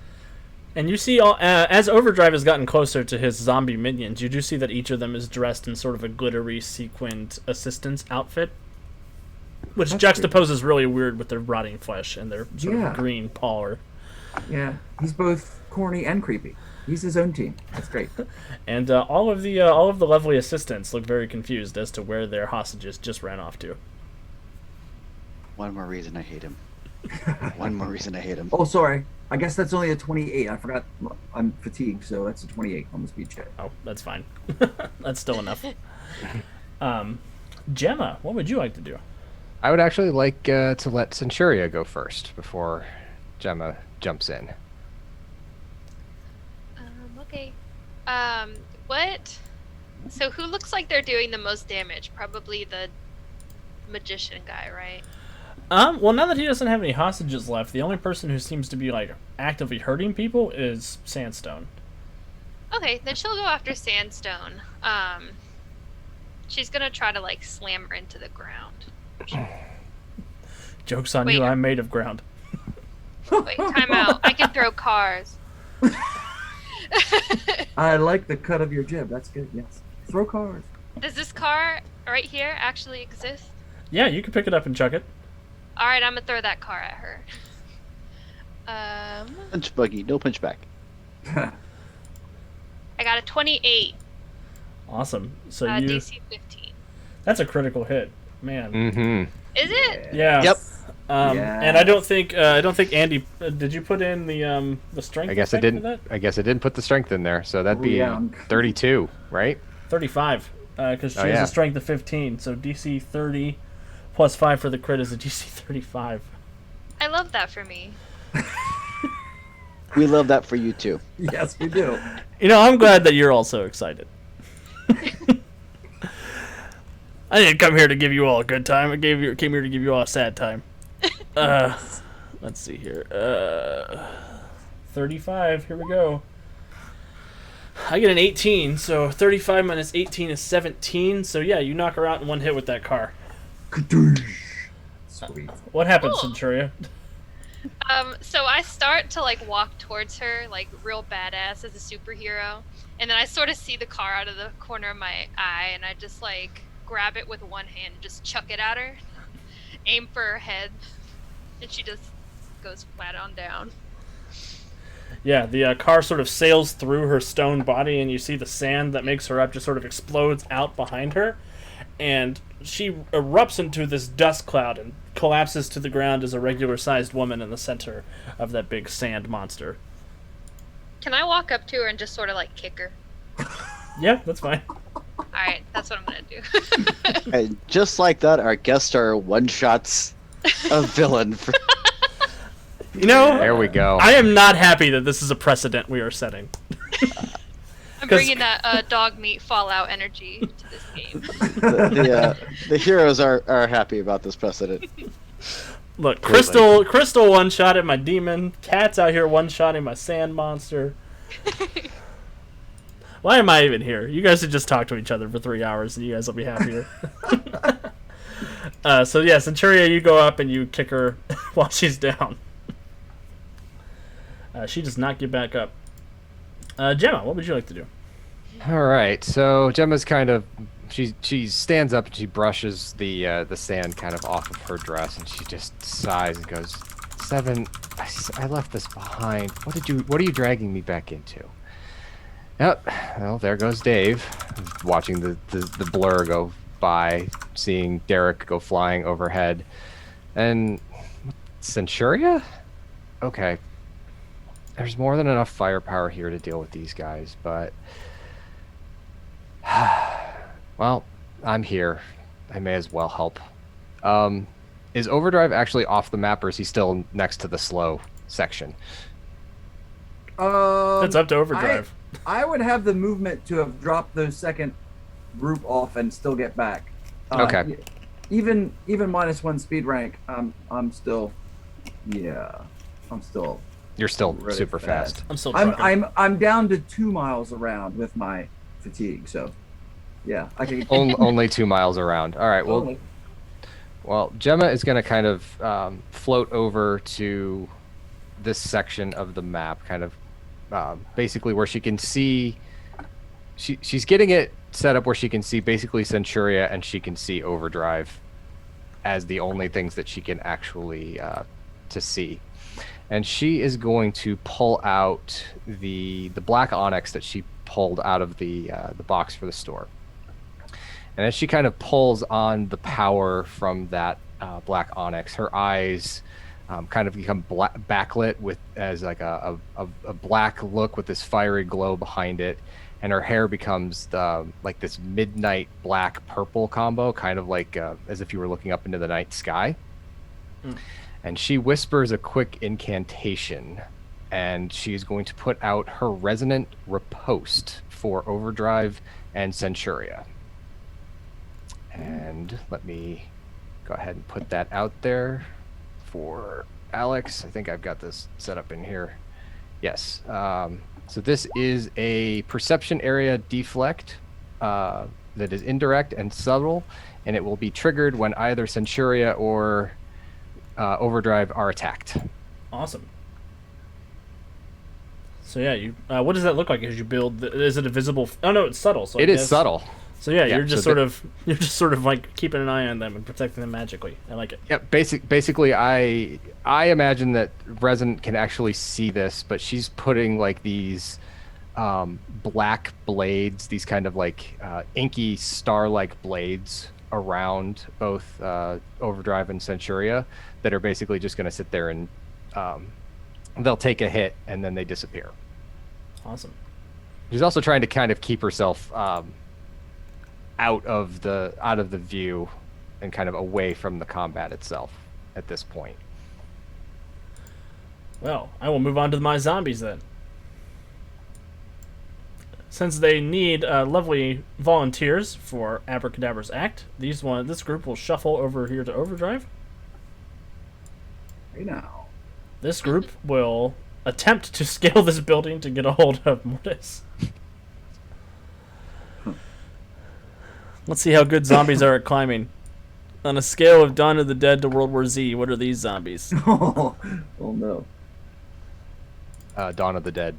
And you see, as Overdrive has gotten closer to his zombie minions, you do see that each of them is dressed in sort of a glittery, sequined assistance outfit, which That's juxtaposes really weird with their rotting flesh and their sort of green pallor. Yeah, he's both corny and creepy. He's his own team. That's great. And all of the lovely assistants look very confused as to where their hostages just ran off to. One more reason I hate him. One more reason I hate him. Oh, sorry. I guess that's only a 28. I forgot. I'm fatigued, so that's a 28 on the speed check. Oh, that's fine. That's still enough. Gemma, what would you like to do? I would actually like to let Centuria go first before Gemma jumps in. Okay. What? So who looks like they're doing the most damage? Probably the magician guy, right? Well, now that he doesn't have any hostages left, the only person who seems to be, like, actively hurting people is Sandstone. Okay, then she'll go after Sandstone. She's gonna try to, like, slam her into the ground. Joke's on Wait. you, I'm made of ground. Wait, time out. I can throw cars. I like the cut of your jib. That's good. Yes. Throw cars. Does this car right here actually exist? Yeah, you can pick it up and chuck it. All right, I'm gonna throw that car at her. Punch buggy, no punch back. I got a 28. Awesome. So DC 15. that's a critical hit, man. Mm-hmm. Is it? Yeah. Yep. And I don't think Andy, did you put in the strength? I guess I effect for didn't. that? I guess I didn't put the strength in there, so that'd Oh, be yeah. 32, right? 35, because she Oh, has yeah. a strength of 15, so DC 30 plus 5 for the crit is a DC 35. I love that for me. We love that for you too. Yes, we do. I'm glad that you're also excited. I didn't come here to give you all a good time. I came here to give you all a sad time. Let's see here. 35. Here we go. I get an 18, so 35 minus 18 is 17. So yeah, you knock her out in one hit with that car. Sweet. What happened, Cool. Centuria? So I start to like walk towards her like real badass as a superhero, and then I sort of see the car out of the corner of my eye, and I just like grab it with one hand and just chuck it at her, aim for her head, and she just goes flat on down. Yeah, the car sort of sails through her stone body, and you see the sand that makes her up just sort of explodes out behind her, and she erupts into this dust cloud and collapses to the ground as a regular-sized woman in the center of that big sand monster. Can I walk up to her and just sort of like kick her? Yeah, that's fine. All right, that's what I'm gonna do. And just like that, our guest star one-shots a villain. For... There we go. I am not happy that this is a precedent we are setting. I'm bringing that dog meat Fallout energy to this game. The heroes are happy about this precedent. Look, Crystal one-shotted my demon. Cat's out here one-shotting my sand monster. Why am I even here? You guys should just talk to each other for 3 hours and you guys will be happier. So yeah, Centuria, you go up and you kick her while she's down. She does not get back up. Gemma, what would you like to do? All right, so Gemma's kind of she stands up and she brushes the sand kind of off of her dress, and she just sighs and goes, "Seven, I left this behind. What are you dragging me back into?" Yep. Well, there goes Dave, watching the blur go by, seeing Derek go flying overhead, and Centuria. Okay. There's more than enough firepower here to deal with these guys, but well, I'm here. I may as well help. Is Overdrive actually off the map, or is he still next to the slow section? It's up to Overdrive. I would have the movement to have dropped those second group off and still get back. Okay. Even -1 speed rank, I'm still. You're still really super fast. I'm still trucking. I'm down to 2 miles around with my fatigue, so yeah, I can. Only 2 miles around. All right. Well, Gemma is going to kind of float over to this section of the map, kind of basically where she can see. She's getting it set up where she can see basically Centuria, and she can see Overdrive as the only things that she can actually to see. And she is going to pull out the black onyx that she pulled out of the box for the store. And as she kind of pulls on the power from that black onyx, her eyes kind of become backlit with as like a black look with this fiery glow behind it, and her hair becomes like this midnight black purple combo, kind of like as if you were looking up into the night sky. And she whispers a quick incantation, and she's going to put out her resonant riposte for Overdrive and Centuria. And let me go ahead and put that out there for Alex. I think I've got this set up in here. Yes. So this is a perception area deflect that is indirect and subtle, and it will be triggered when either Centuria or Overdrive are attacked. Awesome. So yeah, you. What does that look like as you build? Is it a visible? Oh no, it's subtle. So It is subtle. So yeah, Yeah, you're just so you're just sort of like keeping an eye on them and protecting them magically. I like it. Yeah, basically, I imagine that Resident can actually see this, but she's putting like these black blades, these kind of like inky star-like blades around both Overdrive and Centuria that are basically just going to sit there and they'll take a hit and then they disappear. Awesome. She's also trying to kind of keep herself out of the view and kind of away from the combat itself at this point. Well, I will move on to my zombies then. Since they need lovely volunteers for Abracadabra's act, this group will shuffle over here to Overdrive. Right now. This group will attempt to scale this building to get a hold of Mortis. Let's see how good zombies are at climbing. On a scale of Dawn of the Dead to World War Z, what are these zombies? Oh no. Dawn of the Dead.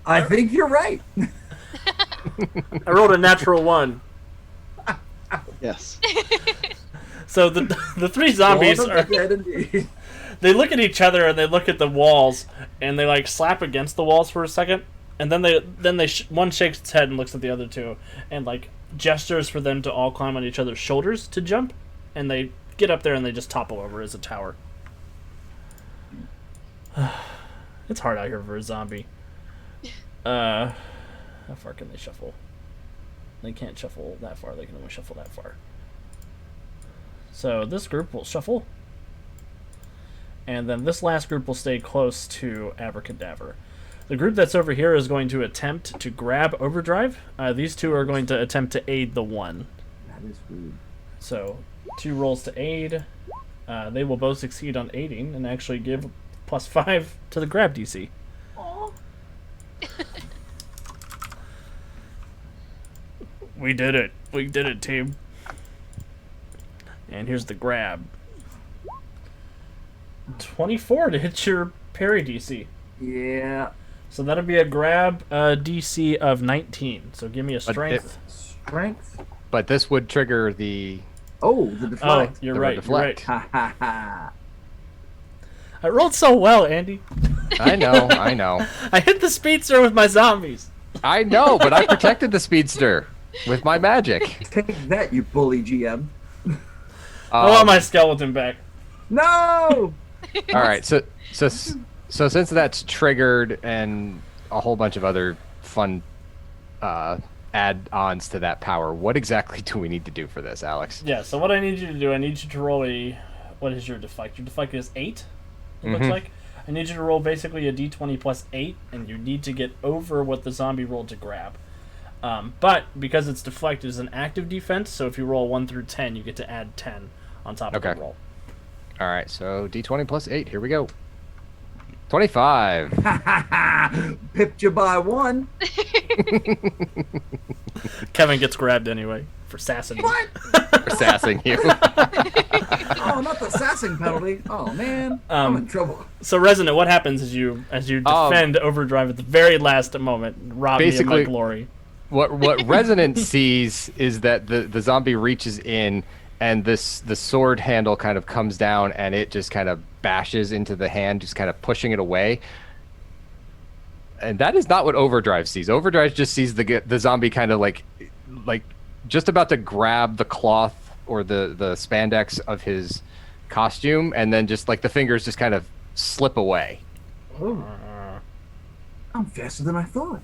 I think you're right. I rolled a natural 1. Yes. So the three zombies Dawn of the Dead indeed. they look at each other and they look at the walls and they like slap against the walls for a second, and then one shakes its head and looks at the other two and like gestures for them to all climb on each other's shoulders to jump, and they get up there and they just topple over as a tower. It's hard out here for a zombie. How far can they shuffle? They can't shuffle that far. They can only shuffle that far. So this group will shuffle. And then this last group will stay close to Abracadabra. The group that's over here is going to attempt to grab Overdrive. These two are going to attempt to aid the one. That is rude. So 2 rolls to aid. They will both succeed on aiding and actually give +5 to the grab DC. We did it. We did it, team. And here's the grab. 24 to hit your parry DC. Yeah. So that'll be a grab DC of 19. So give me a strength. Strength. But this would trigger the Oh, the deflect. You're The right. deflect. Ha ha ha. I rolled so well, Andy. I know. I hit the speedster with my zombies. I know, but I protected the speedster with my magic. Take that, you bully GM. I want my skeleton back. No. All right, so since that's triggered and a whole bunch of other fun add-ons to that power, what exactly do we need to do for this, Alex? Yeah, so what I need you to do, I need you to roll a... What is your deflect? Your deflect is 8, it looks like. I need you to roll basically a d20 plus 8, and you need to get over what the zombie rolled to grab. But because it's deflect, it's an active defense, so if you roll 1 through 10, you get to add 10 on top of the roll. All right, so d20 plus 8, here we go. 25. Pipped you by 1. Kevin gets grabbed anyway for sassing you. What? For sassing you. Oh, not the sassing penalty. Oh man, I'm in trouble. So Resonant, what happens as you defend Overdrive at the very last moment, rob me of my glory? What Resonant sees is that the zombie reaches in and the sword handle kind of comes down and it just kind of bashes into the hand, just kind of pushing it away. And that is not what Overdrive sees. Overdrive just sees the zombie kind of like just about to grab the cloth or the spandex of his costume, and then just like the fingers just kind of slip away. Oh. I'm faster than I thought.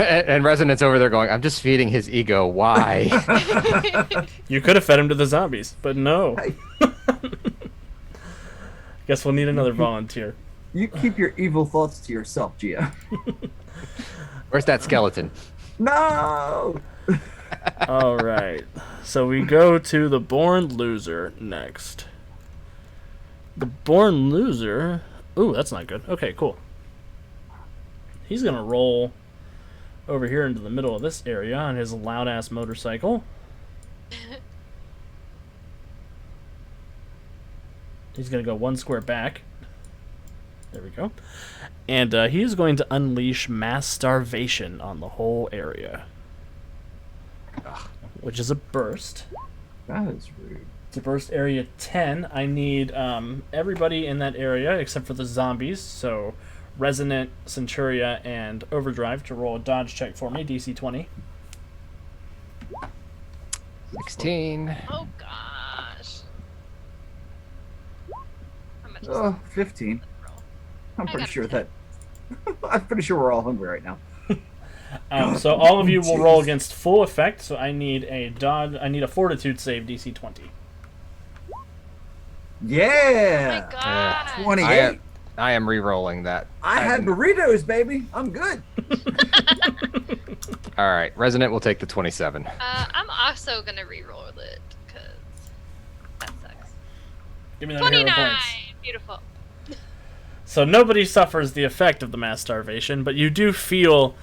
And Resonance over there going, I'm just feeding his ego. Why? You could have fed him to the zombies, but no. Guess we'll need another volunteer. You keep your evil thoughts to yourself, Gia. Where's that skeleton? No! All right. So we go to the Born Loser next. The Born Loser... Ooh, that's not good. Okay, cool. He's going to roll over here into the middle of this area on his loud-ass motorcycle. He's going to go 1 square back. There we go. And he is going to unleash mass starvation on the whole area. Which is a burst. That is rude. To burst area 10, I need everybody in that area except for the zombies. So Resonant, Centuria, and Overdrive to roll a dodge check for me, DC 20. 16. Oh gosh. How much is Oh, 15. I'm I pretty got a sure 10. that. I'm pretty sure we're all hungry right now. So all of you will roll Jeez. against full effect. So I need a dodge. I need a Fortitude save, DC 20. Yeah. Oh my god. 28. I am re-rolling that. I had burritos, baby. I'm good. All right, Resonant will take the 27. I'm also gonna re-roll it because that sucks. Give me that hero 29. points. Beautiful. So nobody suffers the effect of the mass starvation, but you do feel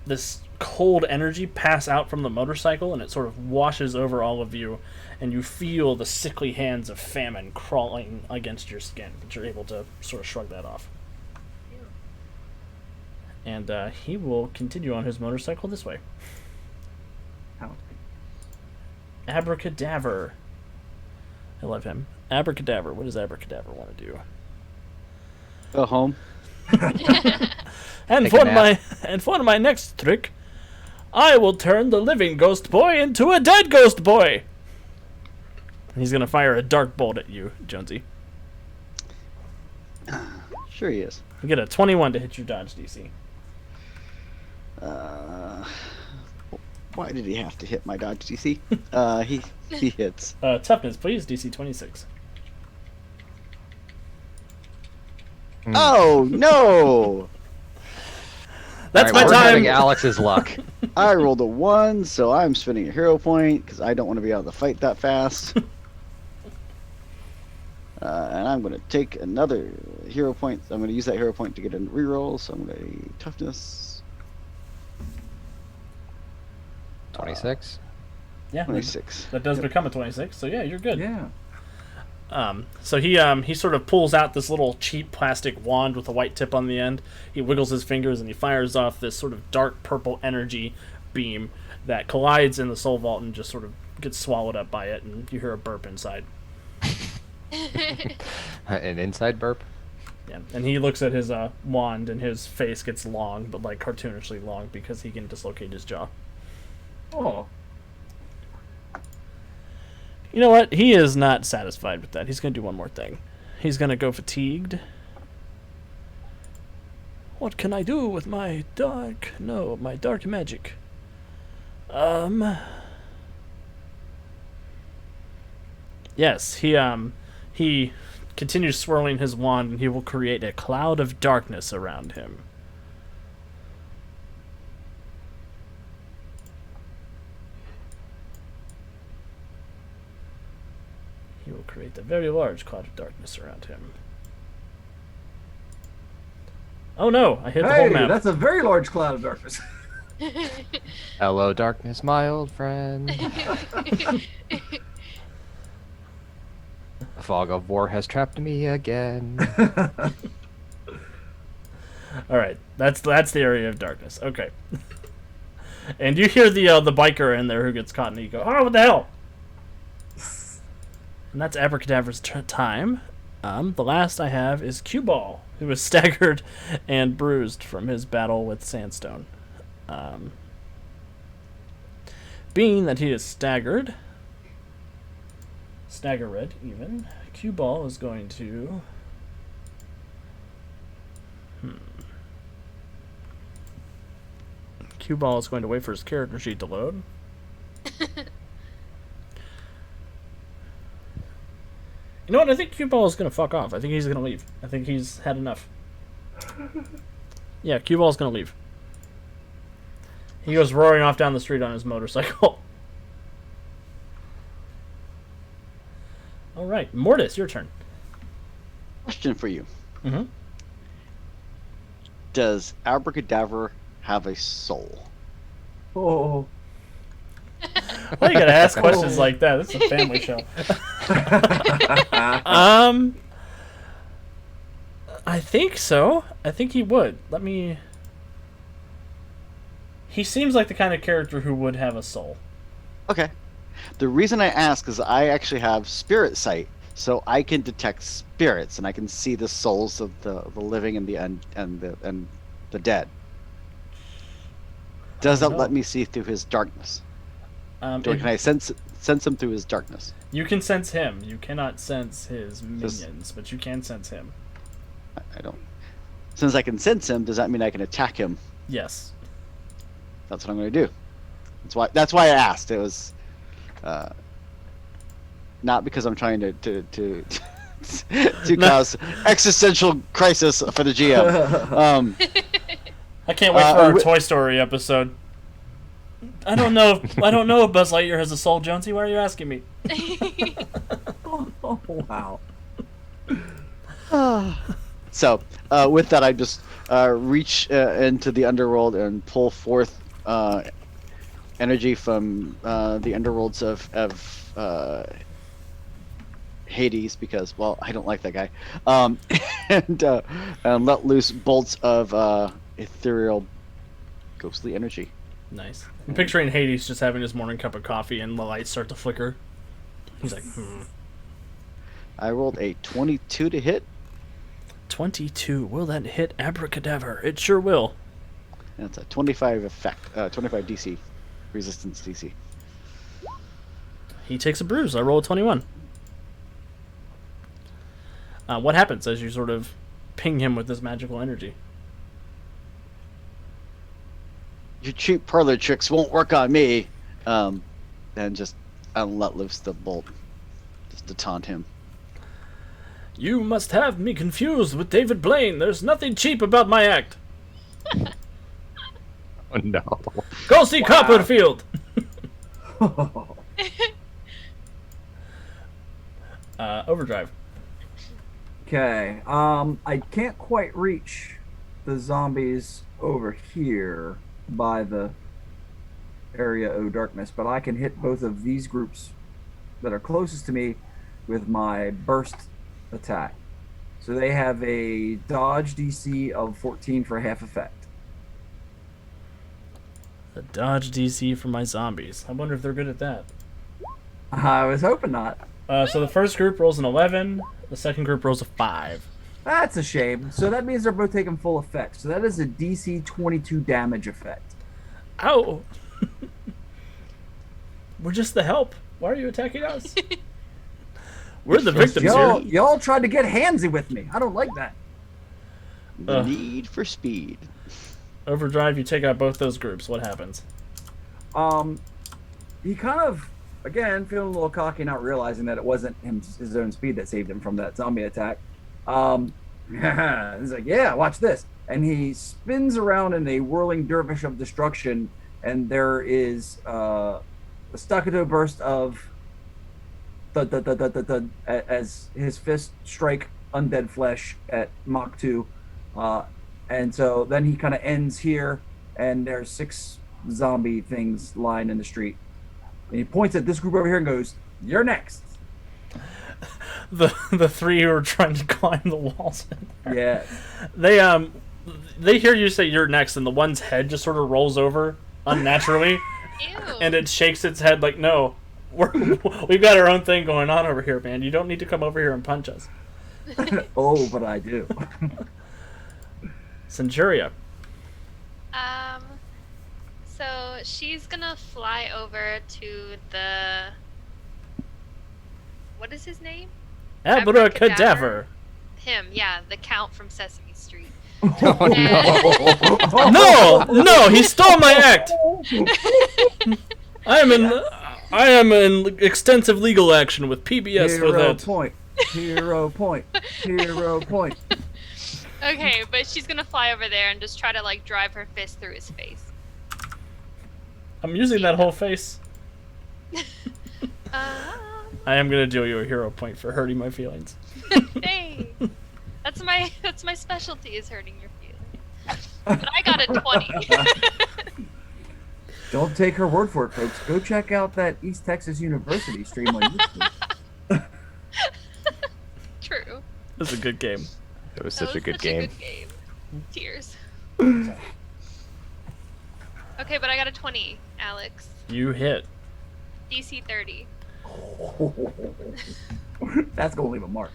this cold energy pass out from the motorcycle, and it sort of washes over all of you, and you feel the sickly hands of famine crawling against your skin, but you're able to sort of shrug that off. And he will continue on his motorcycle this way. How? Abracadaver. I love him. Abracadaver. What does Abracadaver want to do? Go home. And Take a for my next trick, I will turn the living ghost boy into a dead ghost boy. And he's gonna fire a dark bolt at you, Jonesy. Sure he is. You get a 21 to hit your dodge DC. Why did he have to hit my dodge DC? He hits. Toughness, please, DC 26. Oh no! That's All my we're time. having Alex's luck. I rolled a 1, so I'm spending a hero point because I don't want to be out of the fight that fast. And I'm going to take another hero point. I'm going to use that hero point to get a reroll. So I'm going to toughness 26. Yeah, 26. that does become a 26. So yeah, you're good. Yeah. So he sort of pulls out this little cheap plastic wand with a white tip on the end. He wiggles his fingers and he fires off this sort of dark purple energy beam that collides in the soul vault and just sort of gets swallowed up by it, and you hear a burp inside. An inside burp. Yeah, and he looks at his wand, and his face gets long, but like cartoonishly long because he can dislocate his jaw. Oh. You know what? He is not satisfied with that. He's going to do one more thing. He's going to go fatigued. What can I do with my dark magic? Yes, he continues swirling his wand, and he will create a cloud of darkness around him. He will create a very large cloud of darkness around him. Oh no, I hit the whole Hey, map. that's a very large cloud of darkness. Hello, darkness, my old friend. The fog of war has trapped me again. Alright, that's the area of darkness. Okay. And you hear the biker in there who gets caught, and you go, oh, what the hell? And that's Abracadaver's time. The last I have is Cue Ball, who was staggered and bruised from his battle with Sandstone. Being that he is staggered, staggered even, Cue Ball is going to... Cue Ball is going to wait for his character sheet to load. You know what? I think Cue Ball is going to fuck off. I think he's going to leave. I think he's had enough. Yeah, Cue Ball's going to leave. He goes roaring off down the street on his motorcycle. All right, Mortis, your turn. Question for you. Mm-hmm. Does Abracadaver have a soul? Oh. Why you gotta ask questions like that? This is a family show. I think so. I think he would. Let me... He seems like the kind of character who would have a soul. Okay. The reason I ask is I actually have spirit sight, so I can detect spirits and I can see the souls of the living and the dead. Does that let me see through his darkness? Can I sense him through his darkness? You can sense him. You cannot sense his minions, but you can sense him. I don't. Since I can sense him, does that mean I can attack him? Yes. That's what I'm going to do. That's why I asked. It was not because I'm trying to cause existential crisis for the GM. I can't wait for our Toy Story episode. I don't know if Buzz Lightyear has a soul, Jonesy. Why are you asking me? Oh, wow. So, with that, I just reach into the underworld and pull forth energy from the underworlds of Hades, because, well, I don't like that guy, and let loose bolts of ethereal, ghostly energy. Nice. I'm picturing Hades just having his morning cup of coffee and the lights start to flicker. He's like, I rolled a 22 to hit. 22. Will that hit Abracadabra? It sure will. That's a 25 effect, 25 DC, resistance DC. He takes a bruise. I roll a 21. What happens as you sort of ping him with this magical energy? Your cheap parlor tricks won't work on me. And just let loose the bolt, just to taunt him. You must have me confused with David Blaine. There's nothing cheap about my act. Oh no. Go see Copperfield. Overdrive. Okay. I can't quite reach the zombies over here by the area of darkness, but I can hit both of these groups that are closest to me with my burst attack. So they have a dodge DC of 14 for half effect. The dodge DC for my zombies. I wonder if they're good at that. I was hoping not. So the first group rolls an 11. The second group rolls a 5. That's a shame. So that means they're both taking full effect. So that is a DC 22 damage effect. Ow! We're just the help. Why are you attacking us? We're the victims here. Y'all tried to get handsy with me. I don't like that. The need for speed. Overdrive, you take out both those groups. What happens? He kind of, again, feeling a little cocky, not realizing that it wasn't his own speed that saved him from that zombie attack. He's like, yeah, watch this. And he spins around in a whirling dervish of destruction, and there is a staccato burst of thud, thud, thud, thud, thud, thud, as his fists strike undead flesh at Mach 2. And so then he kind of ends here, and there's 6 zombie things lying in the street. And he points at this group over here and goes, "You're next." The 3 who are trying to climb the walls. Yeah. They hear you say "you're next," and the one's head just sort of rolls over unnaturally, Ew. and it shakes its head like, "No, we've got our own thing going on over here, man. You don't need to come over here and punch us." Oh, but I do. Centuria. So she's gonna fly over to the... What is his name? Abracadabra. Him, yeah, the Count from Sesame Street. Oh, No, he stole my act. I am in extensive legal action with PBS for that. Hero point. Hero point. Okay, but she's gonna fly over there and just try to like drive her fist through his face. I'm using that whole face. Um, I am gonna do you a hero point for hurting my feelings. Hey, that's my specialty, is hurting your feelings. But I got a 20. Don't take her word for it, folks. Go check out that East Texas University stream on YouTube. True. This is a good game. It was That such a was good such game. a good game. Tears. Okay, but I got a 20, Alex. You hit. DC 30. That's gonna leave a mark.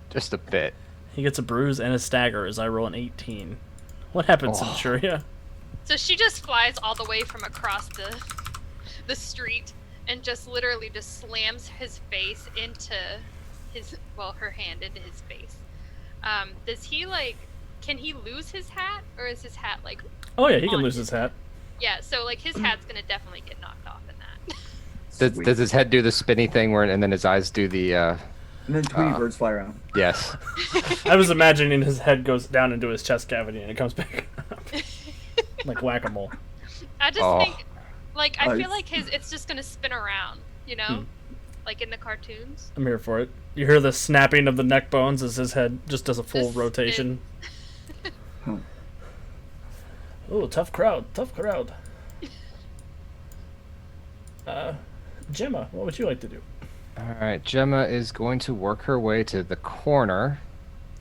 Just a bit. He gets a bruise and a stagger as I roll an 18. What happens, Oh. Centuria? So she just flies all the way from across the street and just literally just slams his face into her hand into his face. Does he can he lose his hat, or is his hat Oh yeah, he can on lose his hat. Yeah, so his hat's gonna definitely get knocked off in that. Does his head do the spinny thing and then his eyes do the And then Tweety birds fly around. yes. I was imagining his head goes down into his chest cavity and it comes back up. Like whack-a-mole. I just Oh. think I feel Nice. like it's just gonna spin around, like in the cartoons. I'm here for it. You hear the snapping of the neck bones as his head just does a full Just rotation. Oh, tough crowd. Gemma, what would you like to do? All right, Gemma is going to work her way to the corner,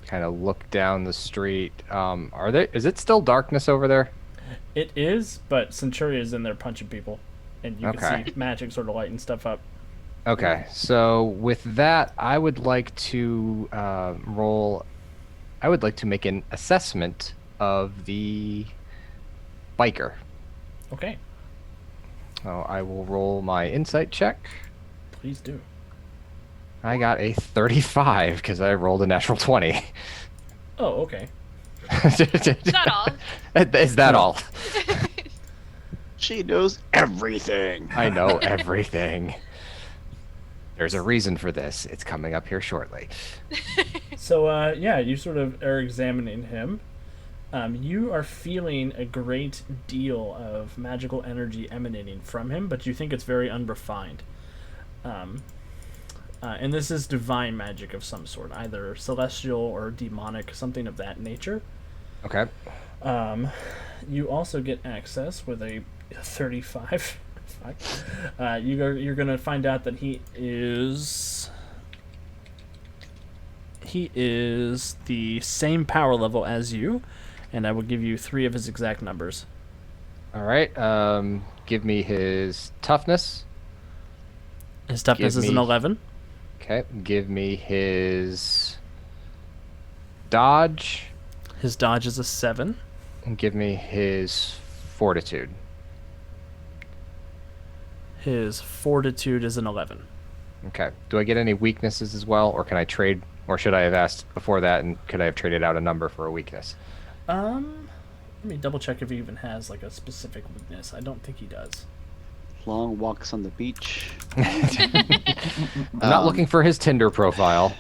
kind of look down the street. Is it still darkness over there? It is, but Centuria is in there punching people, and you Okay. can see magic sort of lighting stuff up. Okay, so with that, I would like to make an assessment of the biker. Okay, So I will roll my insight check. please do. I got a 35 because I rolled a natural 20. Oh, okay. Not all. Is that all? She knows everything. I know everything. There's a reason for this. It's coming up here shortly. So, yeah, you sort of are examining him. You are feeling a great deal of magical energy emanating from him, but you think it's very unrefined. And this is divine magic of some sort, either celestial or demonic, something of that nature. Okay. You also get access with a 35. You're going to find out that he is the same power level as you, and I will give you 3 of his exact numbers. All right. Give me his toughness. His toughness Give is an me- 11. Okay. Give me his dodge. His dodge is a 7. And give me his fortitude. His fortitude is an 11. Okay. Do I get any weaknesses as well, or can I trade? Or should I have asked before that, and could I have traded out a number for a weakness? Let me double check if he even has like a specific weakness. I don't think he does. Long walks on the beach. I'm not looking for his Tinder profile.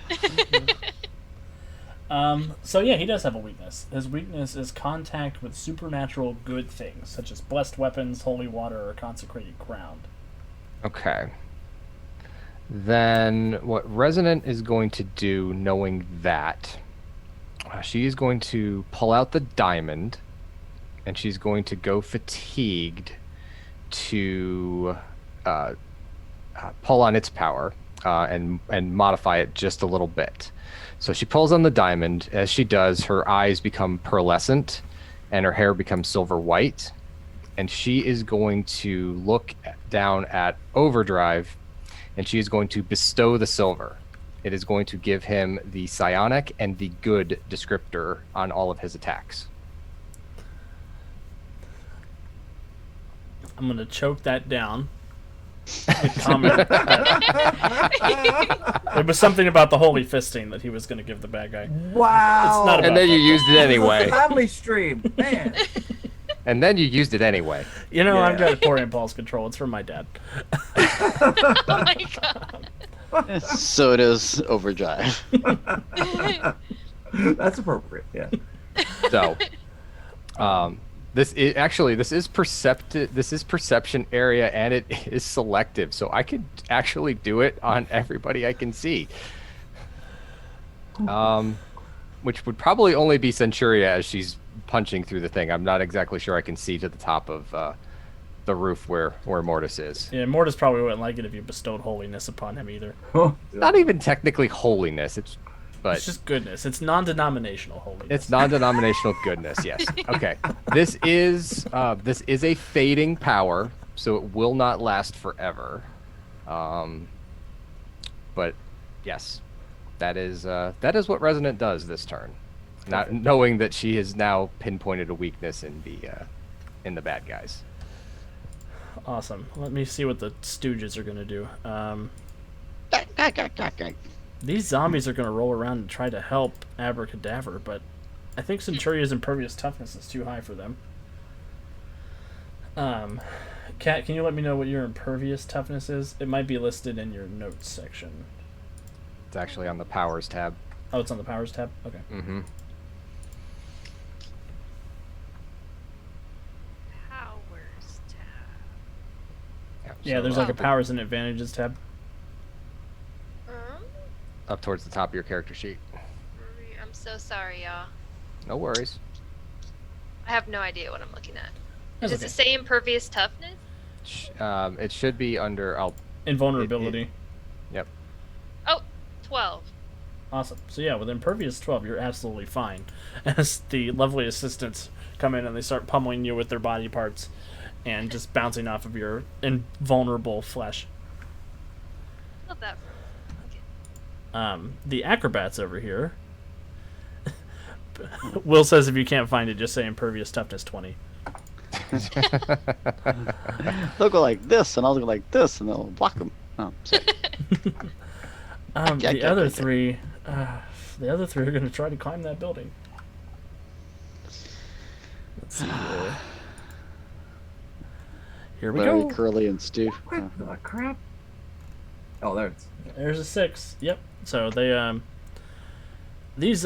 So yeah, he does have a weakness. His weakness is contact with supernatural good things, such as blessed weapons, holy water, or consecrated ground. Okay. Then what Resonant is going to do, knowing that, she is going to pull out the diamond, and she's going to go fatigued to pull on its power and modify it just a little bit. So she pulls on the diamond. As she does, her eyes become pearlescent, and her hair becomes silver white. And she is going to look down at Overdrive, and she is going to bestow the silver. It is going to give him the psionic and the good descriptor on all of his attacks. I'm gonna choke that down. And comment that it was something about the holy fisting that he was gonna give the bad guy. Wow. It's not And then you that. used it anyway. Family stream, man. And then you used it anyway. You know, I've Yeah. got poor impulse control. It's from my dad. Oh my god. So it is Overdrive. That's appropriate. Yeah. So, this is perception area, and it is selective. So I could actually do it on everybody I can see. Which would probably only be Centuria as she's punching through the thing. I'm not exactly sure I can see to the top of the roof where Mortis is. Yeah, Mortis probably wouldn't like it if you bestowed holiness upon him either. Not even technically holiness. It's but It's just goodness. It's non-denominational holiness. it's non-denominational goodness. Yes. Okay. This is a fading power, so it will not last forever. But yes, that is what Resonant does this turn. Not knowing that she has now pinpointed a weakness in the bad guys. Awesome. Let me see what the Stooges are going to do. These zombies are going to roll around and try to help Abracadaver, but I think Centuria's impervious toughness is too high for them. Kat, can you let me know what your impervious toughness is? It might be listed in your notes section. It's actually on the powers tab. Oh, it's on the powers tab? Okay. Mm-hmm. Powers tab. Yeah, there's like a powers and advantages tab. Up towards the top of your character sheet. I'm so sorry, y'all. No worries. I have no idea what I'm looking at. That's Does it say impervious toughness? It should be under. Invulnerability. Yep. Oh, 12. Awesome. So yeah, with impervious 12, you're absolutely fine. As the lovely assistants come in and they start pummeling you with their body parts and just bouncing off of your invulnerable flesh. Love that. The acrobats over here. Will says if you can't find it, just say impervious toughness 20. They'll go like this, and I'll go like this, and they'll block them. Oh, sorry. The other three are going to try to climb that building. Let's see here. Here we Larry, go. Curly, and Stu. What the crap? Oh, there it's. There's a 6. Yep. So they these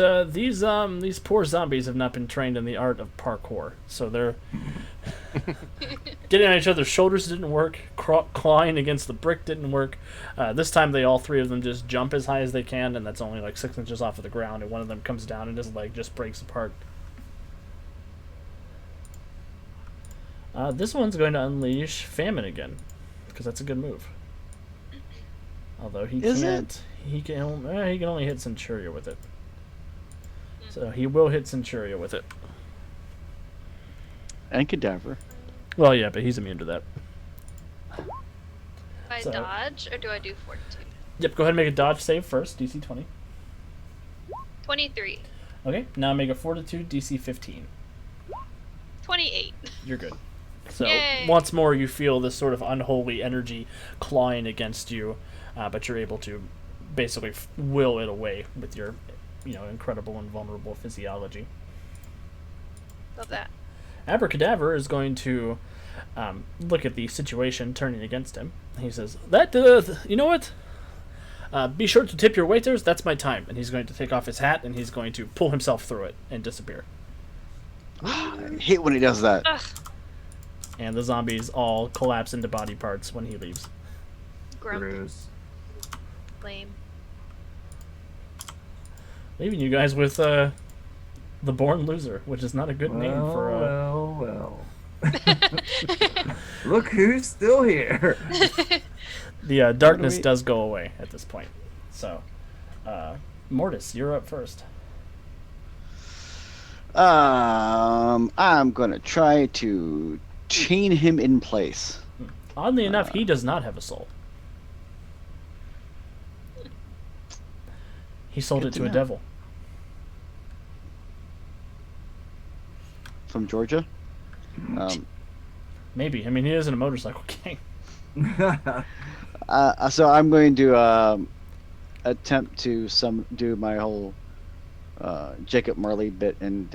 poor zombies have not been trained in the art of parkour. So they're getting on each other's shoulders didn't work. Clawing against the brick didn't work. This time all three of them just jump as high as they can, and that's only like 6 inches off of the ground. And one of them comes down and his leg just breaks apart. This one's going to unleash famine again, because that's a good move. Although he can't. He can only hit Centuria with it. So he will hit Centuria with it. And Cadaver. Well, yeah, but he's immune to that. Do I dodge, or do I do fortitude? Yep, go ahead and make a dodge save first, DC 20. 23. Okay, now make a fortitude, DC 15. 28. You're good. So Yay. Once more you feel this sort of unholy energy clawing against you, but you're able to basically will it away with your incredible and vulnerable physiology. Love that. Abracadaver is going to look at the situation turning against him. He says, you know what? Be sure to tip your waiters, that's my time. And he's going to take off his hat, and he's going to pull himself through it and disappear. I hate when he does that. Ugh. And the zombies all collapse into body parts when he leaves. Grump. Bruce. Lame. Leaving you guys with the Born Loser, which is not a good name for Well. Look who's still here. The darkness does go away at this point. So, Mortis, you're up first. I'm gonna try to chain him in place. Oddly enough, he does not have a soul. He sold it to a devil. From Georgia? Maybe. I mean, he is in a motorcycle gang. So I'm going to attempt to do my whole Jacob Marley bit and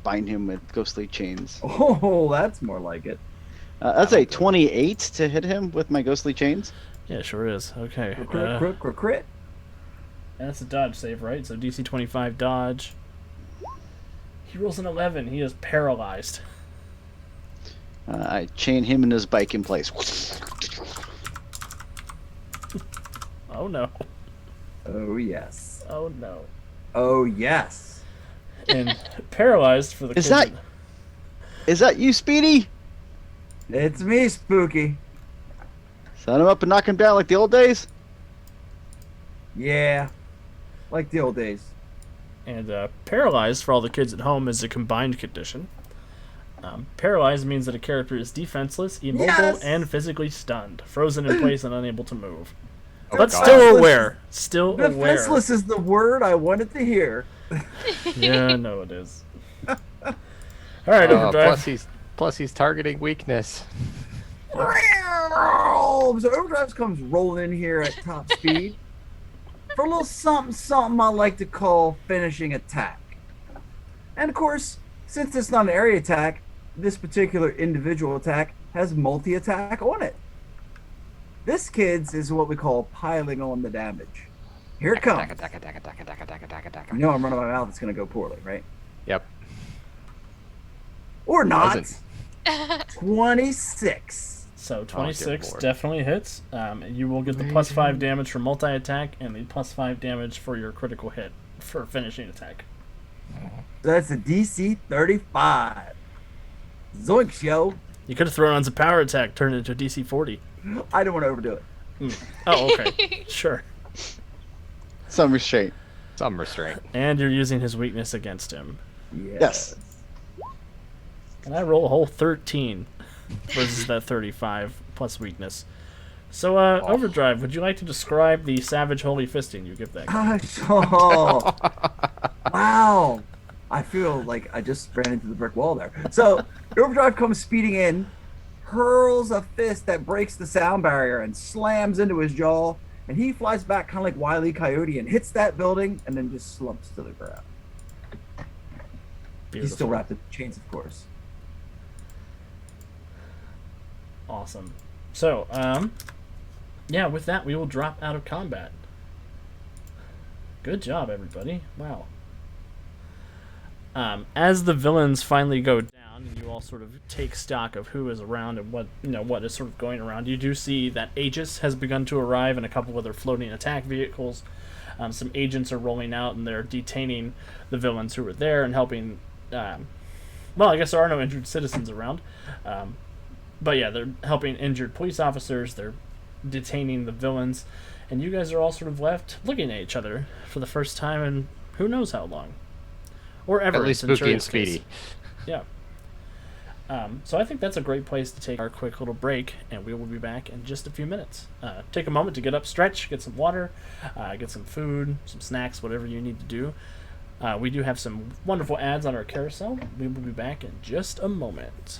bind him with ghostly chains. Oh, that's more like it. That's a 28 to hit him with my ghostly chains. Yeah, sure is. Okay. Crit. That's a dodge save, right? So DC 25 dodge. He rolls an 11. He is paralyzed. I chain him and his bike in place. Oh no. Oh yes. Oh no. Oh yes. And paralyzed for the Is that you, Speedy? It's me, Spooky. Set him up and knock him down like the old days? Yeah. Like the old days. And paralyzed, for all the kids at home, is a combined condition. Paralyzed means that a character is defenseless, immobile, Yes! and physically stunned, frozen in place and unable to move. Oh, But God. still aware. Still aware. Defenseless is the word I wanted to hear. Yeah, no, it is. All right, Overdrive. Plus he's targeting weakness. So Overdrive comes rolling in here at top speed for a little something I like to call finishing attack. And of course, since it's not an area attack, this particular individual attack has multi-attack on it. This, kids, is what we call piling on the damage. Here it comes. You know I'm running my mouth, it's going to go poorly, right? Yep. Or not. Doesn't. 26. So dear 26 Lord. definitely hits. You will get the plus 5 damage for multi-attack and the plus 5 damage for your critical hit for finishing attack. So that's a DC 35. Zoinks, yo. You could have thrown on some power attack, turned it into a DC 40. I don't want to overdo it. Oh, okay. Sure. Some restraint. Some restraint. And you're using his weakness against him. Yes. And I roll a whole 13 versus that 35 plus weakness. So, Overdrive, would you like to describe the savage holy fisting you give that guy? Gosh, oh, wow. I feel like I just ran into the brick wall there. So, Overdrive comes speeding in, hurls a fist that breaks the sound barrier and slams into his jaw, and he flies back kind of like Wile E. Coyote and hits that building and then just slumps to the ground. He's still Beautiful. wrapped in chains, of course. Awesome. So, yeah, with that, we will drop out of combat. Good job, everybody. Wow. As the villains finally go down, and you all sort of take stock of who is around and what is sort of going around, you do see that Aegis has begun to arrive and a couple other floating attack vehicles. Some agents are rolling out and they're detaining the villains who were there and helping. Well, I guess there are no injured citizens around. But yeah, they're helping injured police officers. They're detaining the villains, and you guys are all sort of left looking at each other for the first time in who knows how long, or ever. At least in Spooky and Centurion's case. Speedy. Yeah. So I think that's a great place to take our quick little break, and we will be back in just a few minutes. Take a moment to get up, stretch, get some water, get some food, some snacks, whatever you need to do. We do have some wonderful ads on our carousel. We will be back in just a moment.